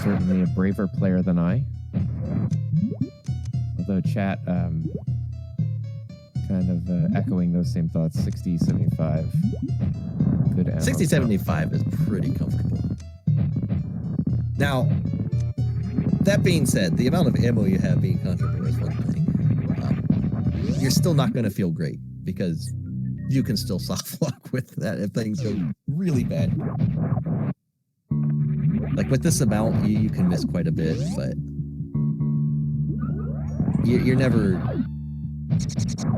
Certainly a braver player than I. Although chat kind of echoing those same thoughts. 60, 75. Good ammo. 60, 75 is pretty comfortable. Now, that being said, the amount of ammo you have being comfortable is one thing. You're still not going to feel great because you can still soft lock with that if things go really bad. Like with this amount, you can miss quite a bit, but you're never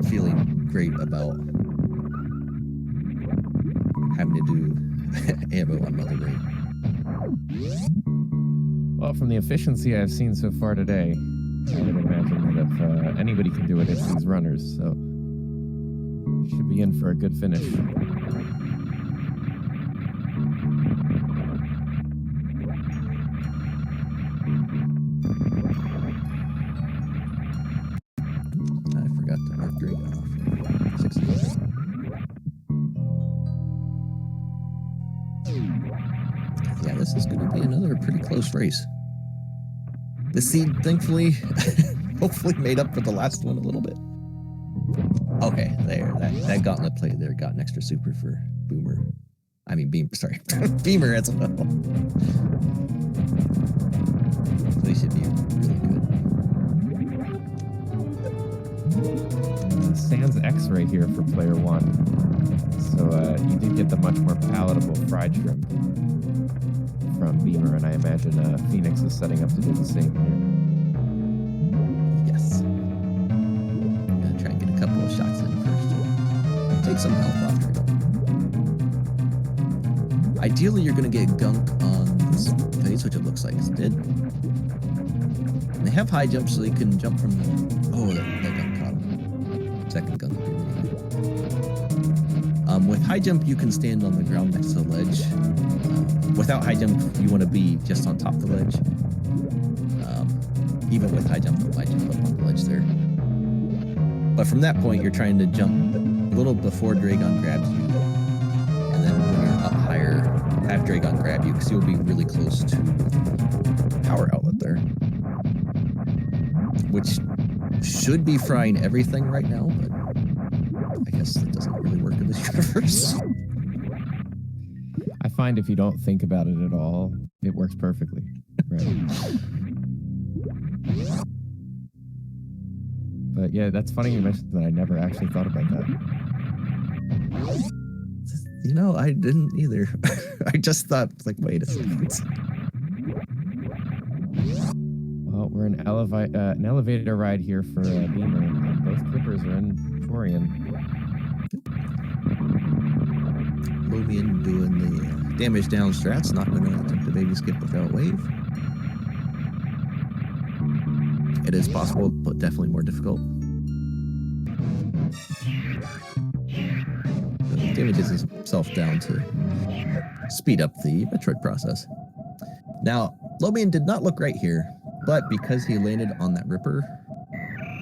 feeling great about having to do ammo on Mother Brain. Well, from the efficiency I've seen so far today, I would imagine that if anybody can do it, it's these runners, so should be in for a good finish. I forgot to mark Dragon off. 60. Yeah, this is going to be another pretty close race. The seed, thankfully, hopefully made up for the last one a little bit. Okay, there. That gauntlet play there got an extra super for Boomer. I mean, sorry, Beamer as well. So he should be really good. Sans X-ray here for player 1. So you do get the much more palatable fried shrimp from Beamer, and I imagine Phoenix is setting up to do the same here. Yes. I'm gonna try and get a couple of shots in first. Take some health off her. Ideally, you're gonna get gunk on this phase, which it looks like it did. And they have high jump, so they can jump from the. Oh, that gunk caught him. Second gunk. With high jump, you can stand on the ground next to the ledge. Without high jump, you want to be just on top of the ledge. Even with high jump, you might jump up on the ledge there. But from that point, you're trying to jump a little before Dragon grabs you. And then when you're up higher, have Dragon grab you, because you'll be really close to the power outlet there. Which should be frying everything right now, but I guess it doesn't really work in this universe. I find if you don't think about it at all, it works perfectly. Right. But yeah, that's funny you mentioned that. I never actually thought about that. You know, I didn't either. I just thought, like, wait a second. Well, we're an elevator ride here for Beamer. And both Clippers are in Torian. Lobian doing the damage down strats, not going to attempt the baby skip without wave. It is possible, but definitely more difficult. So damages himself down to speed up the Metroid process. Now, Lobian did not look right here, but because he landed on that Ripper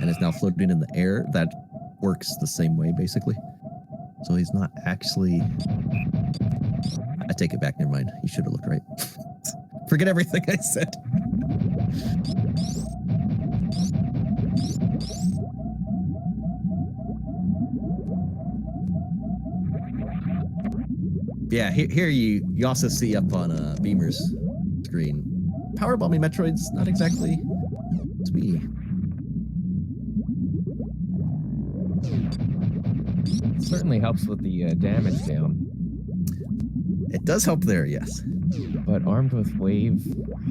and is now floating in the air, that works the same way, basically. So he's not actually... I take it back, never mind. You should have looked right. Forget everything I said. Yeah, here you also see up on Beamer's screen. Powerbombing Metroid's not exactly speedy. It certainly helps with the damage down. It does help there, yes. But armed with wave,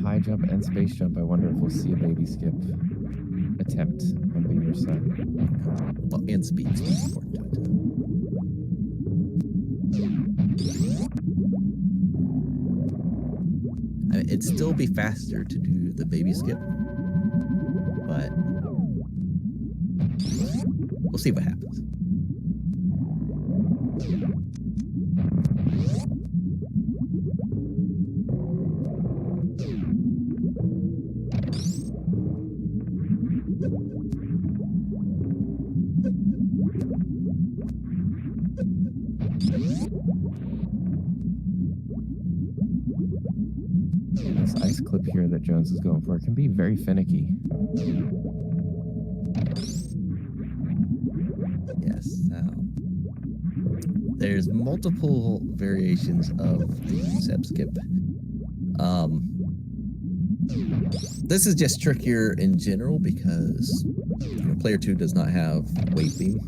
high jump, and space jump, I wonder if we'll see a baby skip attempt on Beamer's side. Well, and speed. Speed's important to it. I mean, it'd still be faster to do the baby skip, but we'll see what happens. This ice clip here that Jones is going for can be very finicky. Yes. There's multiple variations of the Seb skip. This is just trickier in general because player 2 does not have wave beam.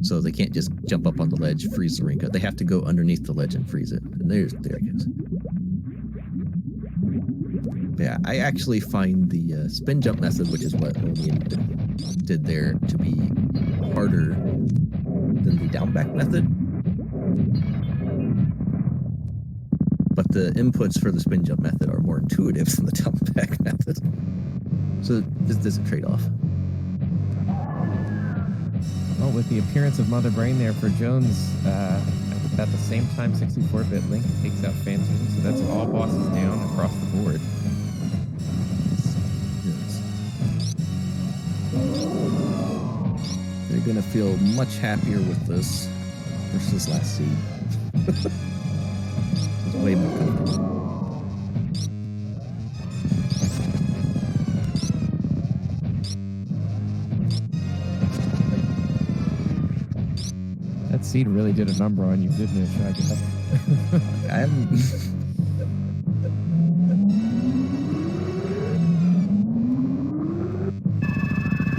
So they can't just jump up on the ledge, freeze the ring cut. They have to go underneath the ledge and freeze it. And there it goes. Yeah, I actually find the spin jump method, which is what Omian did there, to be harder than the down back method. But the inputs for the spin jump method are more intuitive than the down back method. So there's a trade-off. Well, with the appearance of Mother Brain there for Jones, at the same time 64-bit Link takes out Phantom, so that's all bosses down across the board. They're going to feel much happier with this versus last seed. It's way more comfortable. seed really did a number on you, didn't it, Shaggy?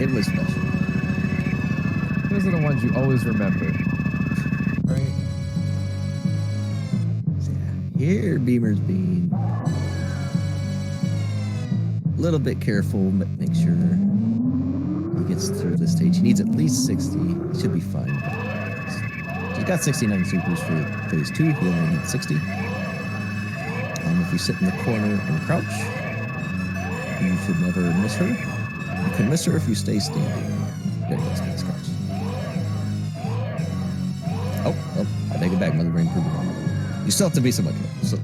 It was special. Those are the ones you always remember, right? Here, Beamer's being a little bit careful, but make sure he gets through this stage. He needs at least 60. He should be fine. He's got 69 supers for phase 2. He only needs 60. If you sit in the corner and crouch, you should never miss her. You can miss her if you stay standing. There he goes, he's crouched. Oh, I take it back. Mother Brain proved it wrong. You still have to be somewhat careful. So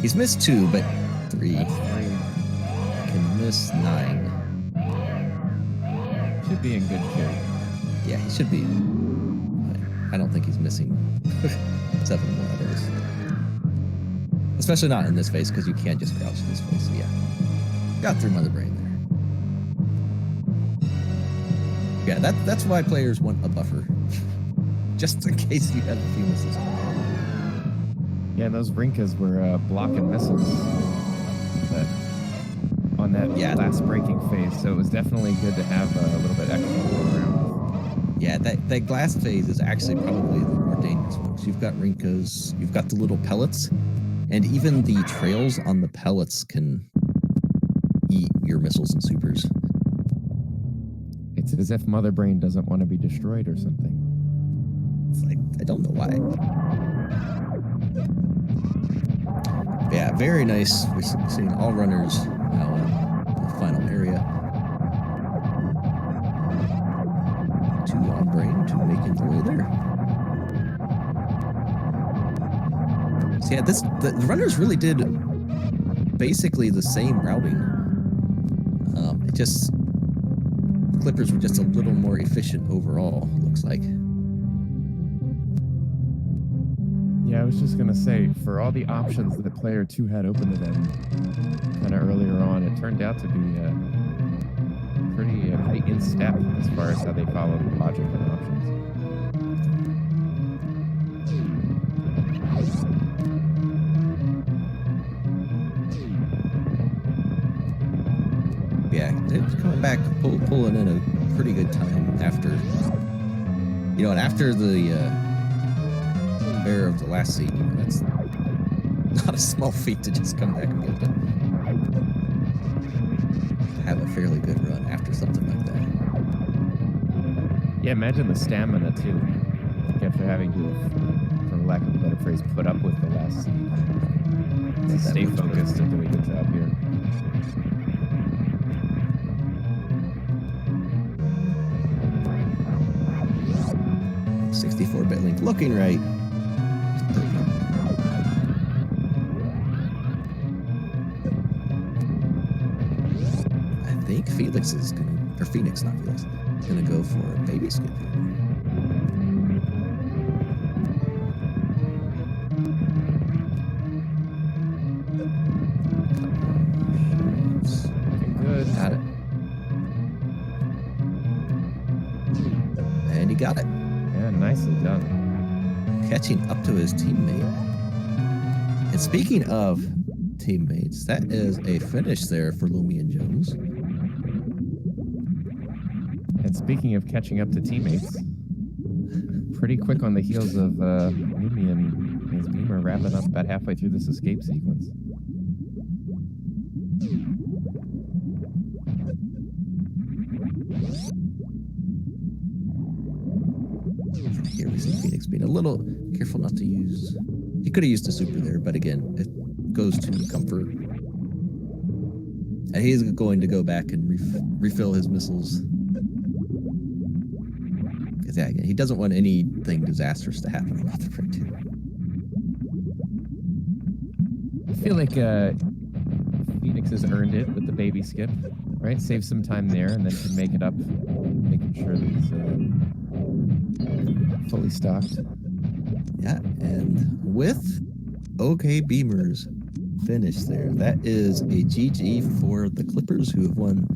he's missed 2, but 3. Can miss 9. Should be in good shape. Yeah, he should be. I don't think he's missing 7 more others. Especially not in this phase, because you can't just crouch in this phase. So yeah, got through Mother Brain there. Yeah, that's why players want a buffer, just in case you have a few misses. Yeah, those Rinkas were blocking missiles on that last breaking phase, so it was definitely good to have a little bit extra to go around. Yeah, that glass phase is actually probably the more dangerous one. You've got Rinkas, you've got the little pellets, and even the trails on the pellets can eat your missiles and supers. It's as if Mother Brain doesn't want to be destroyed or something. It's like, I don't know why. Yeah, very nice. We're seeing all runners now in the final area. 2 on Brain, 2 making their way there. So yeah, the runners really did basically the same routing. It just Clippers were just a little more efficient overall, looks like. Yeah, I was just going to say, for all the options that player 2 had open to them kind of earlier on, it turned out to be pretty in step as far as how they followed the logic and options. Yeah, they're coming back, pulling in a pretty good time after, and after the bear of the last seed, that's not a small feat to just come back and get to have a fairly good run after something like that. Yeah, imagine the stamina too, after having to, for lack of a better phrase, put up with the last seed. To stay focused and do a good job here. .64 Link looking right. I think Felix is gonna, or Phoenix, not Felix, gonna go for a baby skip here. Good. Got it. And he got it. Yeah, nicely done. Catching up to his teammate. And speaking of teammates, that is a finish there for Lumian Jones. And speaking of catching up to teammates, pretty quick on the heels of Lumian, his Beamer wrapping up about halfway through this escape sequence. Here we see Phoenix being a little careful not to use. He could have used a super there, but again, it goes to comfort. And he's going to go back and refill his missiles. Because yeah, again, he doesn't want anything disastrous to happen with the Prey 2. I feel like Phoenix has earned it with the baby skip, right? Save some time there and then can make it up, making sure that he's fully stocked. Yeah, and with OK Beamer's finish there, that is a GG for the Clippers, who have won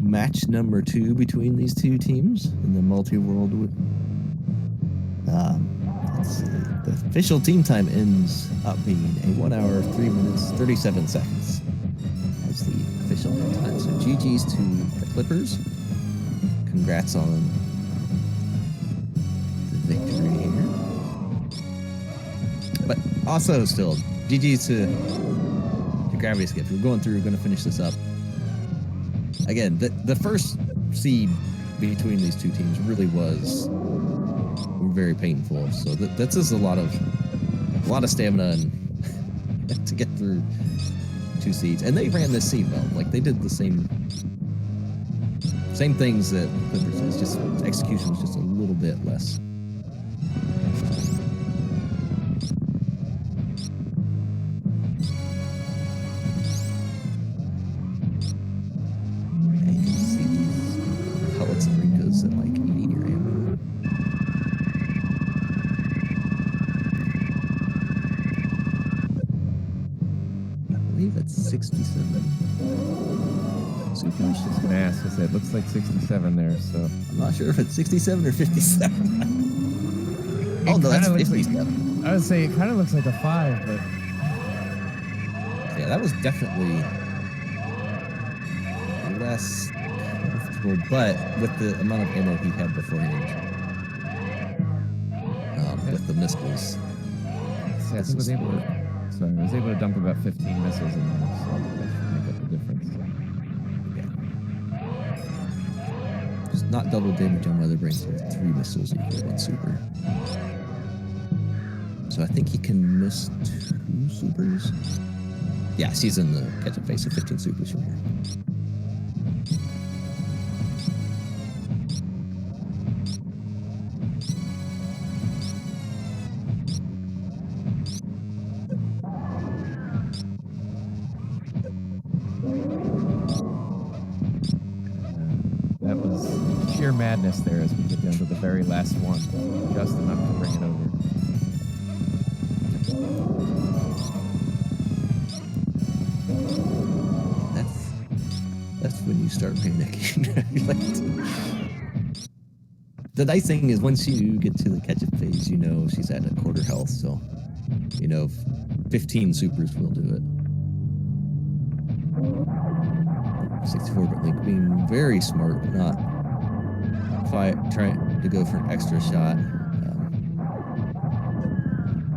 match number 2 between these two teams in the multi-world Let's see. The official team time ends up being a 1 hour, 3 minutes, 37 seconds. That's the official time. So GG's to the Clippers. Congrats on the victory here. But also still, GG's to Gravity Skip. We're going going to finish this up. Again, the first seed between these two teams really was very painful. So that's just a lot of stamina and to get through two seeds. And they ran this seed well. Like they did the same things that Clippers did. Just execution was just a little bit less. It looks like 67 there, so I'm not sure if it's 67 or 57. Oh no, that's 57. I would say it kind of looks like a 5, but yeah, that was definitely less comfortable, but with the amount of ammo he had beforehand, with the missiles. I was able to dump about 15 missiles in there, so that should make up the difference. Not double damage on Weather Brains with 3 missiles equal 1 super. So I think he can miss 2 supers. Yeah, he's in the catch-up phase, so 15 supers from here. Madness there as we get down to the very last one, just enough to bring it over. That's when you start panicking. The nice thing is once you get to the catch-up phase, you know she's at a quarter health, so 15 supers will do it. 64-bit Link being very smart, not trying to go for an extra shot.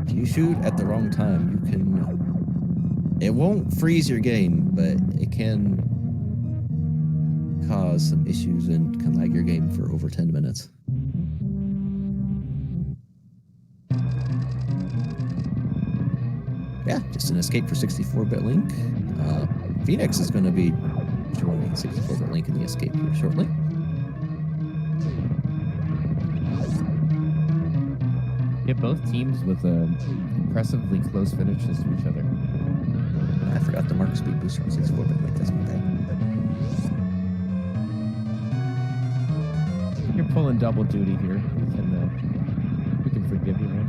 If you shoot at the wrong time, it won't freeze your game, but it can cause some issues and can lag your game for over 10 minutes. Yeah, just an escape for 64-bit Link. Phoenix is going to be joining 64-bit Link in the escape here shortly. Yeah, both teams with impressively close finishes to each other. I forgot the mark speed booster on 64-bit Link. That's my bad. You're pulling double duty here. We can forgive you, man.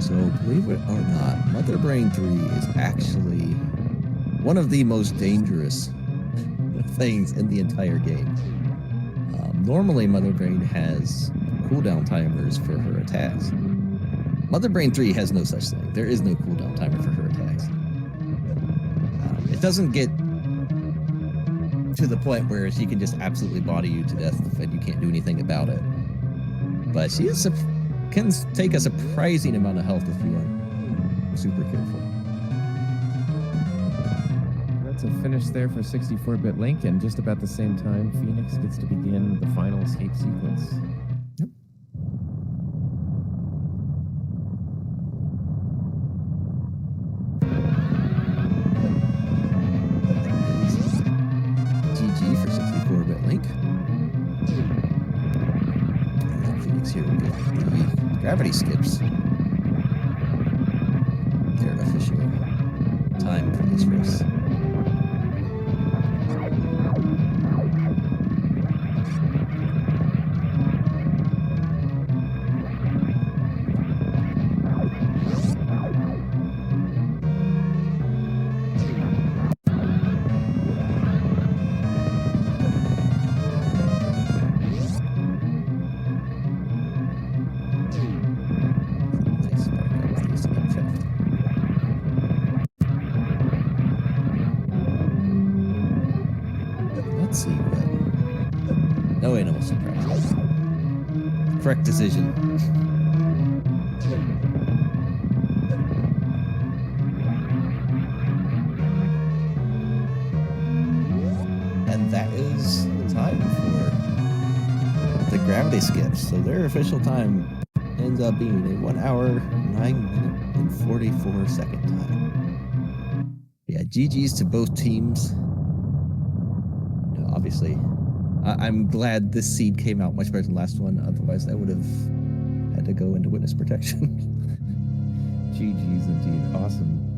So, believe it or not, Mother Brain 3 is actually one of the most dangerous things in the entire game. Normally, Mother Brain has cooldown timers for her attacks. Mother Brain 3 has no such thing. There is no cooldown timer for her attacks. It doesn't get to the point where she can just absolutely body you to death and you can't do anything about it. But she is can take a surprising amount of health if you aren't super careful. That's a finish there for 64-bit Link, and just about the same time, Phoenix gets to begin the final escape sequence. Yep. GG for 64-bit Link. And then Phoenix here will get the gravity skips. Their official time for the this race. Let's see what. No animal surprises. Correct decision. And that is the time for the gravity skips. So their official time ends up being a 1 hour, 9 minute, and 44 second time. Yeah, GG's to both teams. You know, obviously, I'm glad this seed came out much better than the last one. Otherwise, I would have had to go into witness protection. GG's indeed.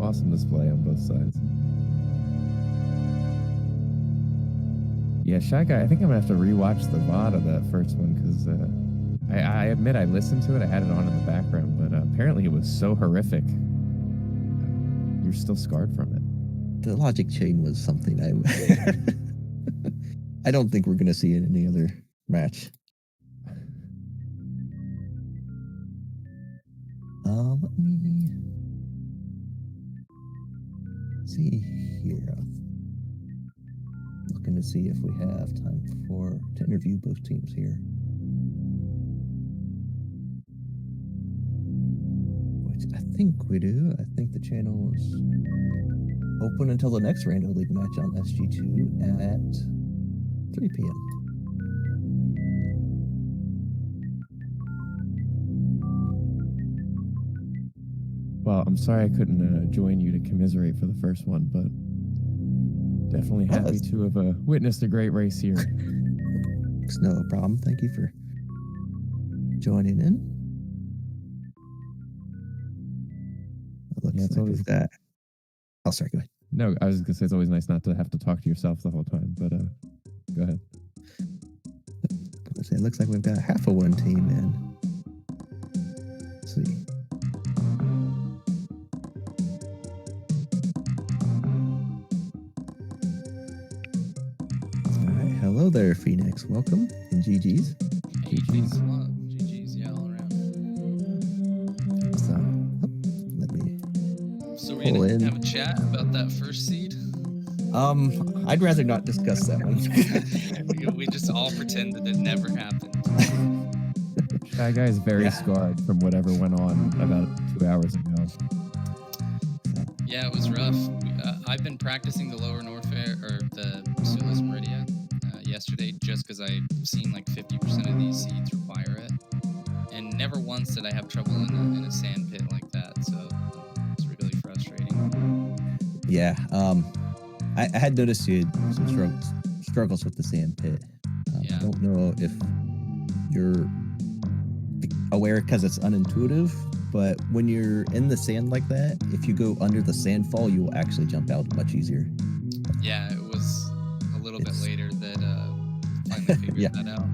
Awesome display on both sides. Yeah, Shy Guy, I think I'm gonna have to rewatch the VOD of that first one because I admit I listened to it. I had it on in the background, but apparently it was so horrific. You're still scarred from it. The logic chain was something I don't think we're gonna see in any other match. Let me see here. Looking to see if we have time to interview both teams here. Which I think we do. I think the channel is open until the next Rando League match on SG2 at 3 p.m. Well, I'm sorry I couldn't join you to commiserate for the first one, but definitely happy to have witnessed a great race here. It's no problem. Thank you for joining in. It looks like we've got. Oh, sorry. Go ahead. No, I was just gonna say it's always nice not to have to talk to yourself the whole time, but go ahead. It looks like we've got half of one team in. Let's see. All right. Hello there, Phoenix. Welcome. And GG's. Hey, GG's. GG's, yeah, all around. So, let me. So we're gonna have a chat about that first seed. I'd rather not discuss that one. we just all pretend that it never happened. That guy is very scarred from whatever went on about 2 hours ago. Yeah, it was rough. I've been practicing the lower Norfair or the Sulis Meridia yesterday just because I've seen like 50% of these seeds require it, and never once did I have trouble in a sand pit like that. So it's really frustrating. Yeah. I had noticed you had some struggles with the sand pit. I don't know if you're aware because it's unintuitive, but when you're in the sand like that, if you go under the sand fall, you will actually jump out much easier. Yeah, it was a little bit later that finally figured that out.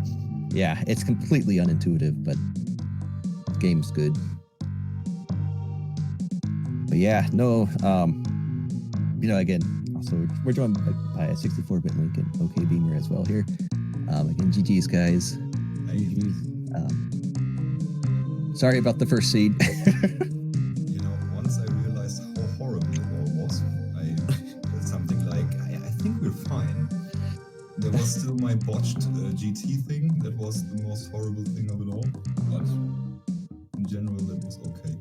Yeah, it's completely unintuitive, but the game's good. But yeah, no, again, also we're joined by a 64-bit link and OK Beamer as well here. Again, GG's guys. Sorry about the first seed. Once I realized how horrible it all was, I did something like, I think we're fine. There was still my botched GT thing. That was the most horrible thing of it all. But in general, it was okay.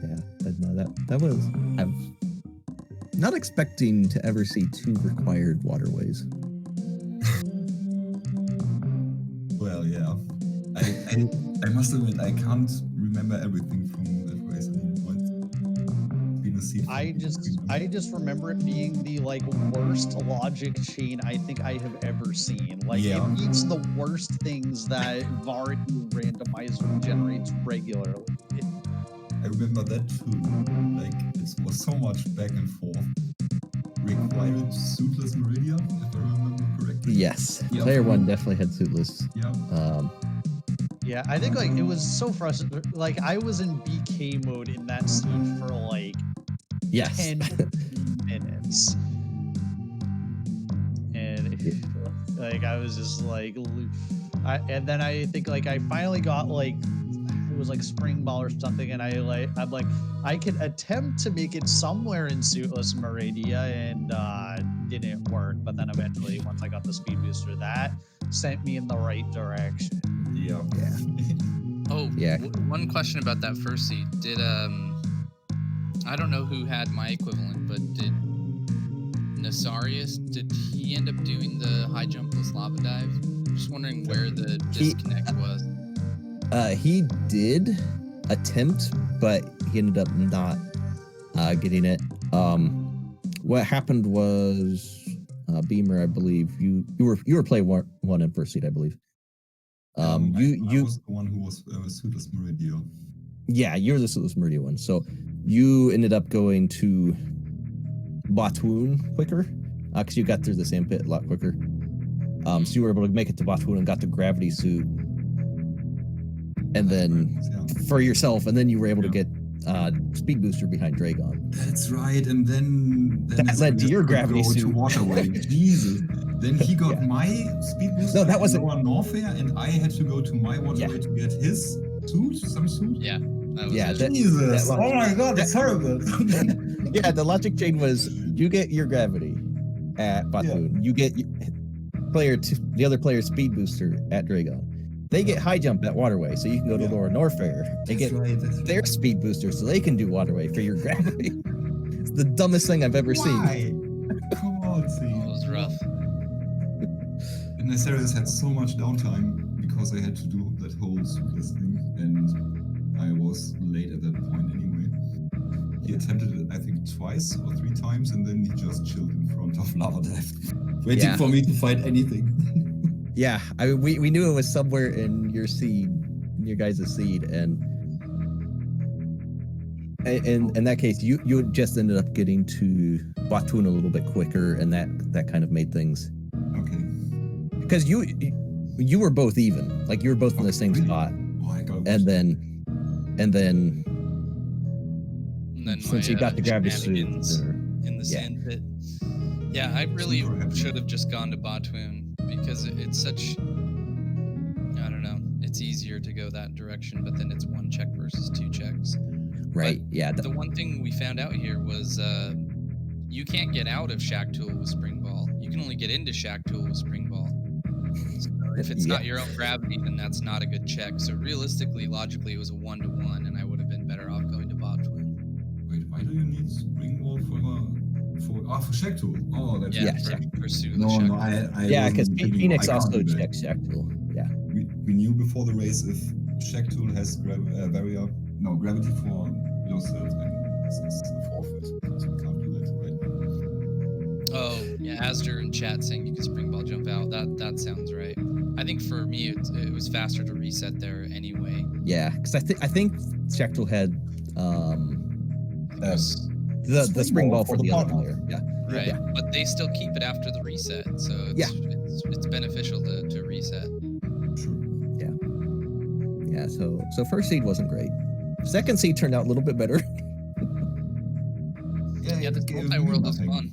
Yeah, but no, that was. I'm not expecting to ever see 2 required waterways. Well, yeah. I must admit, I can't remember everything from that race anymore. It's been a seed. I just remember it being the worst logic chain I think I have ever seen. It beats the worst things that Randomizer generates regularly. I remember that too. Like, it was so much back and forth. Required suitless Meridia, if I remember correctly. Yes, Yeah. player one definitely had suitless. Yeah. Yeah, I think like it was so frustrating. Like I was in BK mode in that scene for like Yes. 10 minutes. And like I was just like and then I think like I finally got like it was like spring ball or something, and I'm like I can attempt to make it somewhere in suitless Meridia, and didn't work. But then eventually once I got the speed booster, that sent me in the right direction. Yeah. Oh, Yeah. One question about that first seed. Did I don't know who had my equivalent, but did Nasarius, did he end up doing the high jump plus lava dive? Just wondering where the disconnect was. He did attempt, but he ended up not getting it. What happened was Beamer, I believe you were play one in first seed, I believe. I was the one who was suitless Meridia. Yeah, you're the suitless Meridia one. So you ended up going to Batoon quicker because you got through the sand pit a lot quicker. So you were able to make it to Batoon and got the gravity suit, and then for yourself, and then you were able to get speed booster behind Dragon. That's right, and then That led to your gravity suit. To Waterway. Jesus. Then he got my speed booster. No, that wasn't on Norfair, and I had to go to my Waterway to get his suit, some suit. Yeah. Jesus. Oh my god, that's horrible. Yeah, the logic chain was you get your gravity at Batoon, you get the other player's speed booster at Dragon. They get high jump at Waterway, so you can go to Lower Norfair and get their speed booster so they can do Waterway for your gravity. It's the dumbest thing I've ever seen. Come on, see. It was rough. And Nasarius had so much downtime because I had to do that whole suitless thing, and I was late at that point anyway. He attempted it, I think, twice or 3 times, and then he just chilled in front of Lava Dive, waiting for me to fight anything. Yeah, we knew it was somewhere in your seed, in your guys' seed, and in that case, you just ended up getting to Batoon a little bit quicker, and that kind of made things. Okay. Because you were both even, like you were both in the same spot, and then since you got the gravity suit in the sand pit. Yeah, I really should have just gone to Batoon because it's such, I don't know, it's easier to go that direction, but then it's 1 check versus 2 checks. Right. But yeah. The one thing we found out here was you can't get out of Shack Tool with Spring Ball. You can only get into Shack Tool with Spring Ball. So if it's not your own gravity, then that's not a good check. So realistically, logically, it was a 1-to-1, and I would have been better off going to Batoon. Wait, why do you need Spring Ball for Shack Tool? Oh, that's pursue no, the no, I because Phoenix also checks Shack Tool. Yeah. We knew before the race if Shack Tool has gravity for yourself, then it's a forfeit because we can't do that right now. Oh, yeah, Asder in chat saying you can Spring Ball jump out. That sounds right. I think for me it was faster to reset there anyway. Yeah, because I think Shack Tool had the spring ball for the other player. Yeah. Right. Yeah. But they still keep it after the reset, so it's beneficial to reset. Yeah. So first seed wasn't great. Second seed turned out a little bit better. Yeah, the multi-world is fun.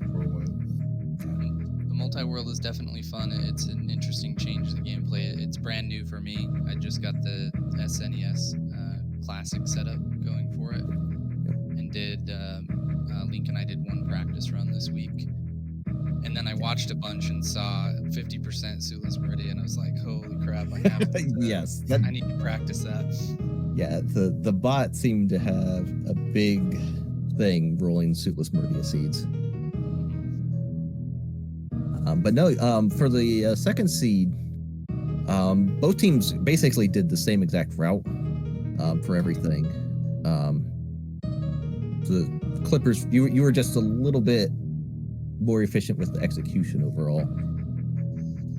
The multi-world is definitely fun. It's an interesting change to the gameplay. It's brand new for me. I just got the SNES classic setup going for it, and did Link and I did 1 practice run this week, and then I watched a bunch and saw 50% Suitless Meridia, and I was like, holy crap, I have to, yes, I need to practice that. Yeah, the bot seemed to have a big thing rolling Suitless Meridia seeds. But no, for the second seed, both teams basically did the same exact route for everything. The Clippers, you were just a little bit more efficient with the execution overall.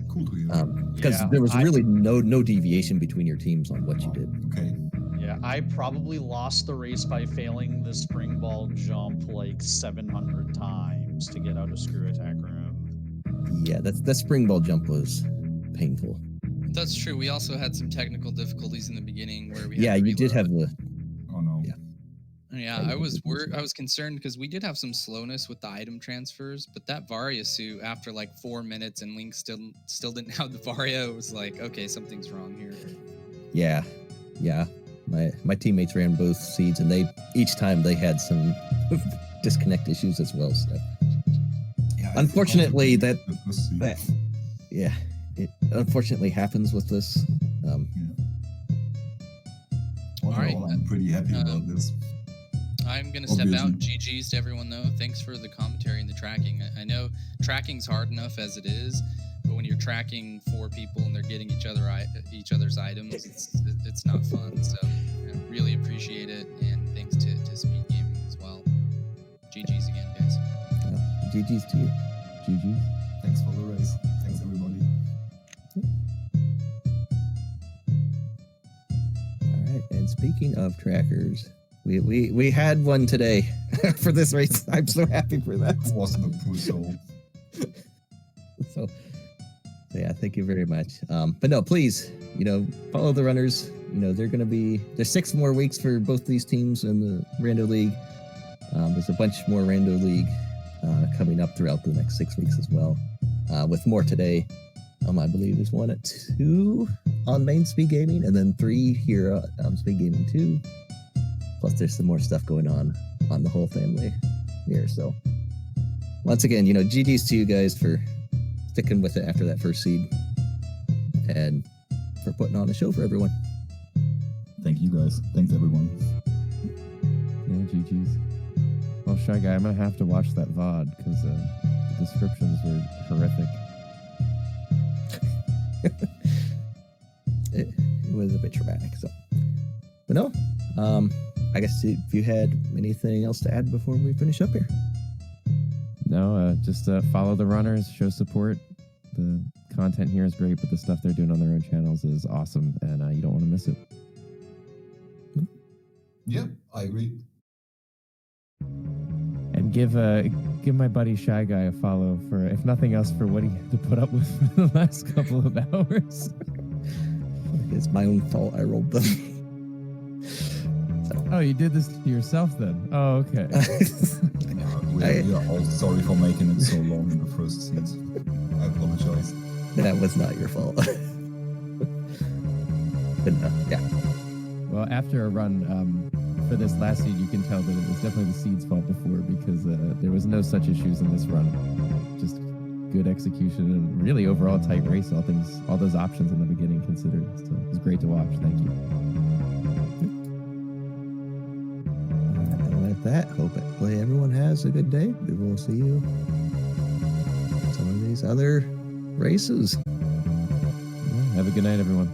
Cool to hear. Because there was really no deviation between your teams on what you did. Okay. Yeah, Yeah, I probably lost the race by failing the spring ball jump like 700 times to get out of screw attack room. Yeah, that spring ball jump was painful. That's true. We also had some technical difficulties in the beginning where we had Yeah, to you did have reload. the. Oh no. Yeah. Yeah, I was concerned because we did have some slowness with the item transfers, but that Varia suit after like 4 minutes and Link still didn't have the Varia, it was like, okay, something's wrong here. Yeah. My teammates ran both seeds, and each time they had some disconnect issues as well. So Yeah, unfortunately, it unfortunately happens with this. All right, I'm pretty happy about this. I'm going to step Obviously. out. GG's to everyone, though. Thanks for the commentary and the tracking. I know tracking's hard enough as it is, but when you're tracking 4 people and they're getting each other's items, it's not fun. So I really appreciate it, and thanks to Speed Gaming as well. GG's again, guys. GG's to you. GG's. Thanks for the race. Thanks, everybody. All right, and speaking of trackers, we had one today for this race. I'm so happy for that. Awesome, poor soul. So yeah, thank you very much. But no, please, follow the runners. There's 6 more weeks for both these teams in the Rando League. There's a bunch more Rando League coming up throughout the next 6 weeks as well, with more today. I believe there's 1 at 2 on main Speed Gaming, and then 3 here on Speed Gaming 2. Plus, there's some more stuff going on the whole family here. So, once again, GG's to you guys for sticking with it after that first seed, and for putting on a show for everyone. Thank you guys. Thanks, everyone. Yeah, GG's. Well, Shy Guy, I'm going to have to watch that VOD because the descriptions were horrific. It was a bit traumatic. So, but no, I guess if you had anything else to add before we finish up here. No, just follow the runners, show support. The content here is great, but the stuff they're doing on their own channels is awesome, and you don't want to miss it. Yeah, I agree. And give my buddy Shy Guy a follow for, if nothing else, for what he had to put up with for the last couple of hours. It's my own fault. I rolled them. Oh, you did this to yourself then? Oh, okay. We are all sorry for making it so long in the first seat. I apologize. That was not your fault. But yeah. Well, after a run for this last seed, you can tell that it was definitely the seed's fault before, because there was no such issues in this run. Just good execution and really overall tight race. All those options in the beginning considered. So it was great to watch. Thank you. And with that, hopefully everyone has a good day. We will see you in some of these other races. Yeah, have a good night, everyone.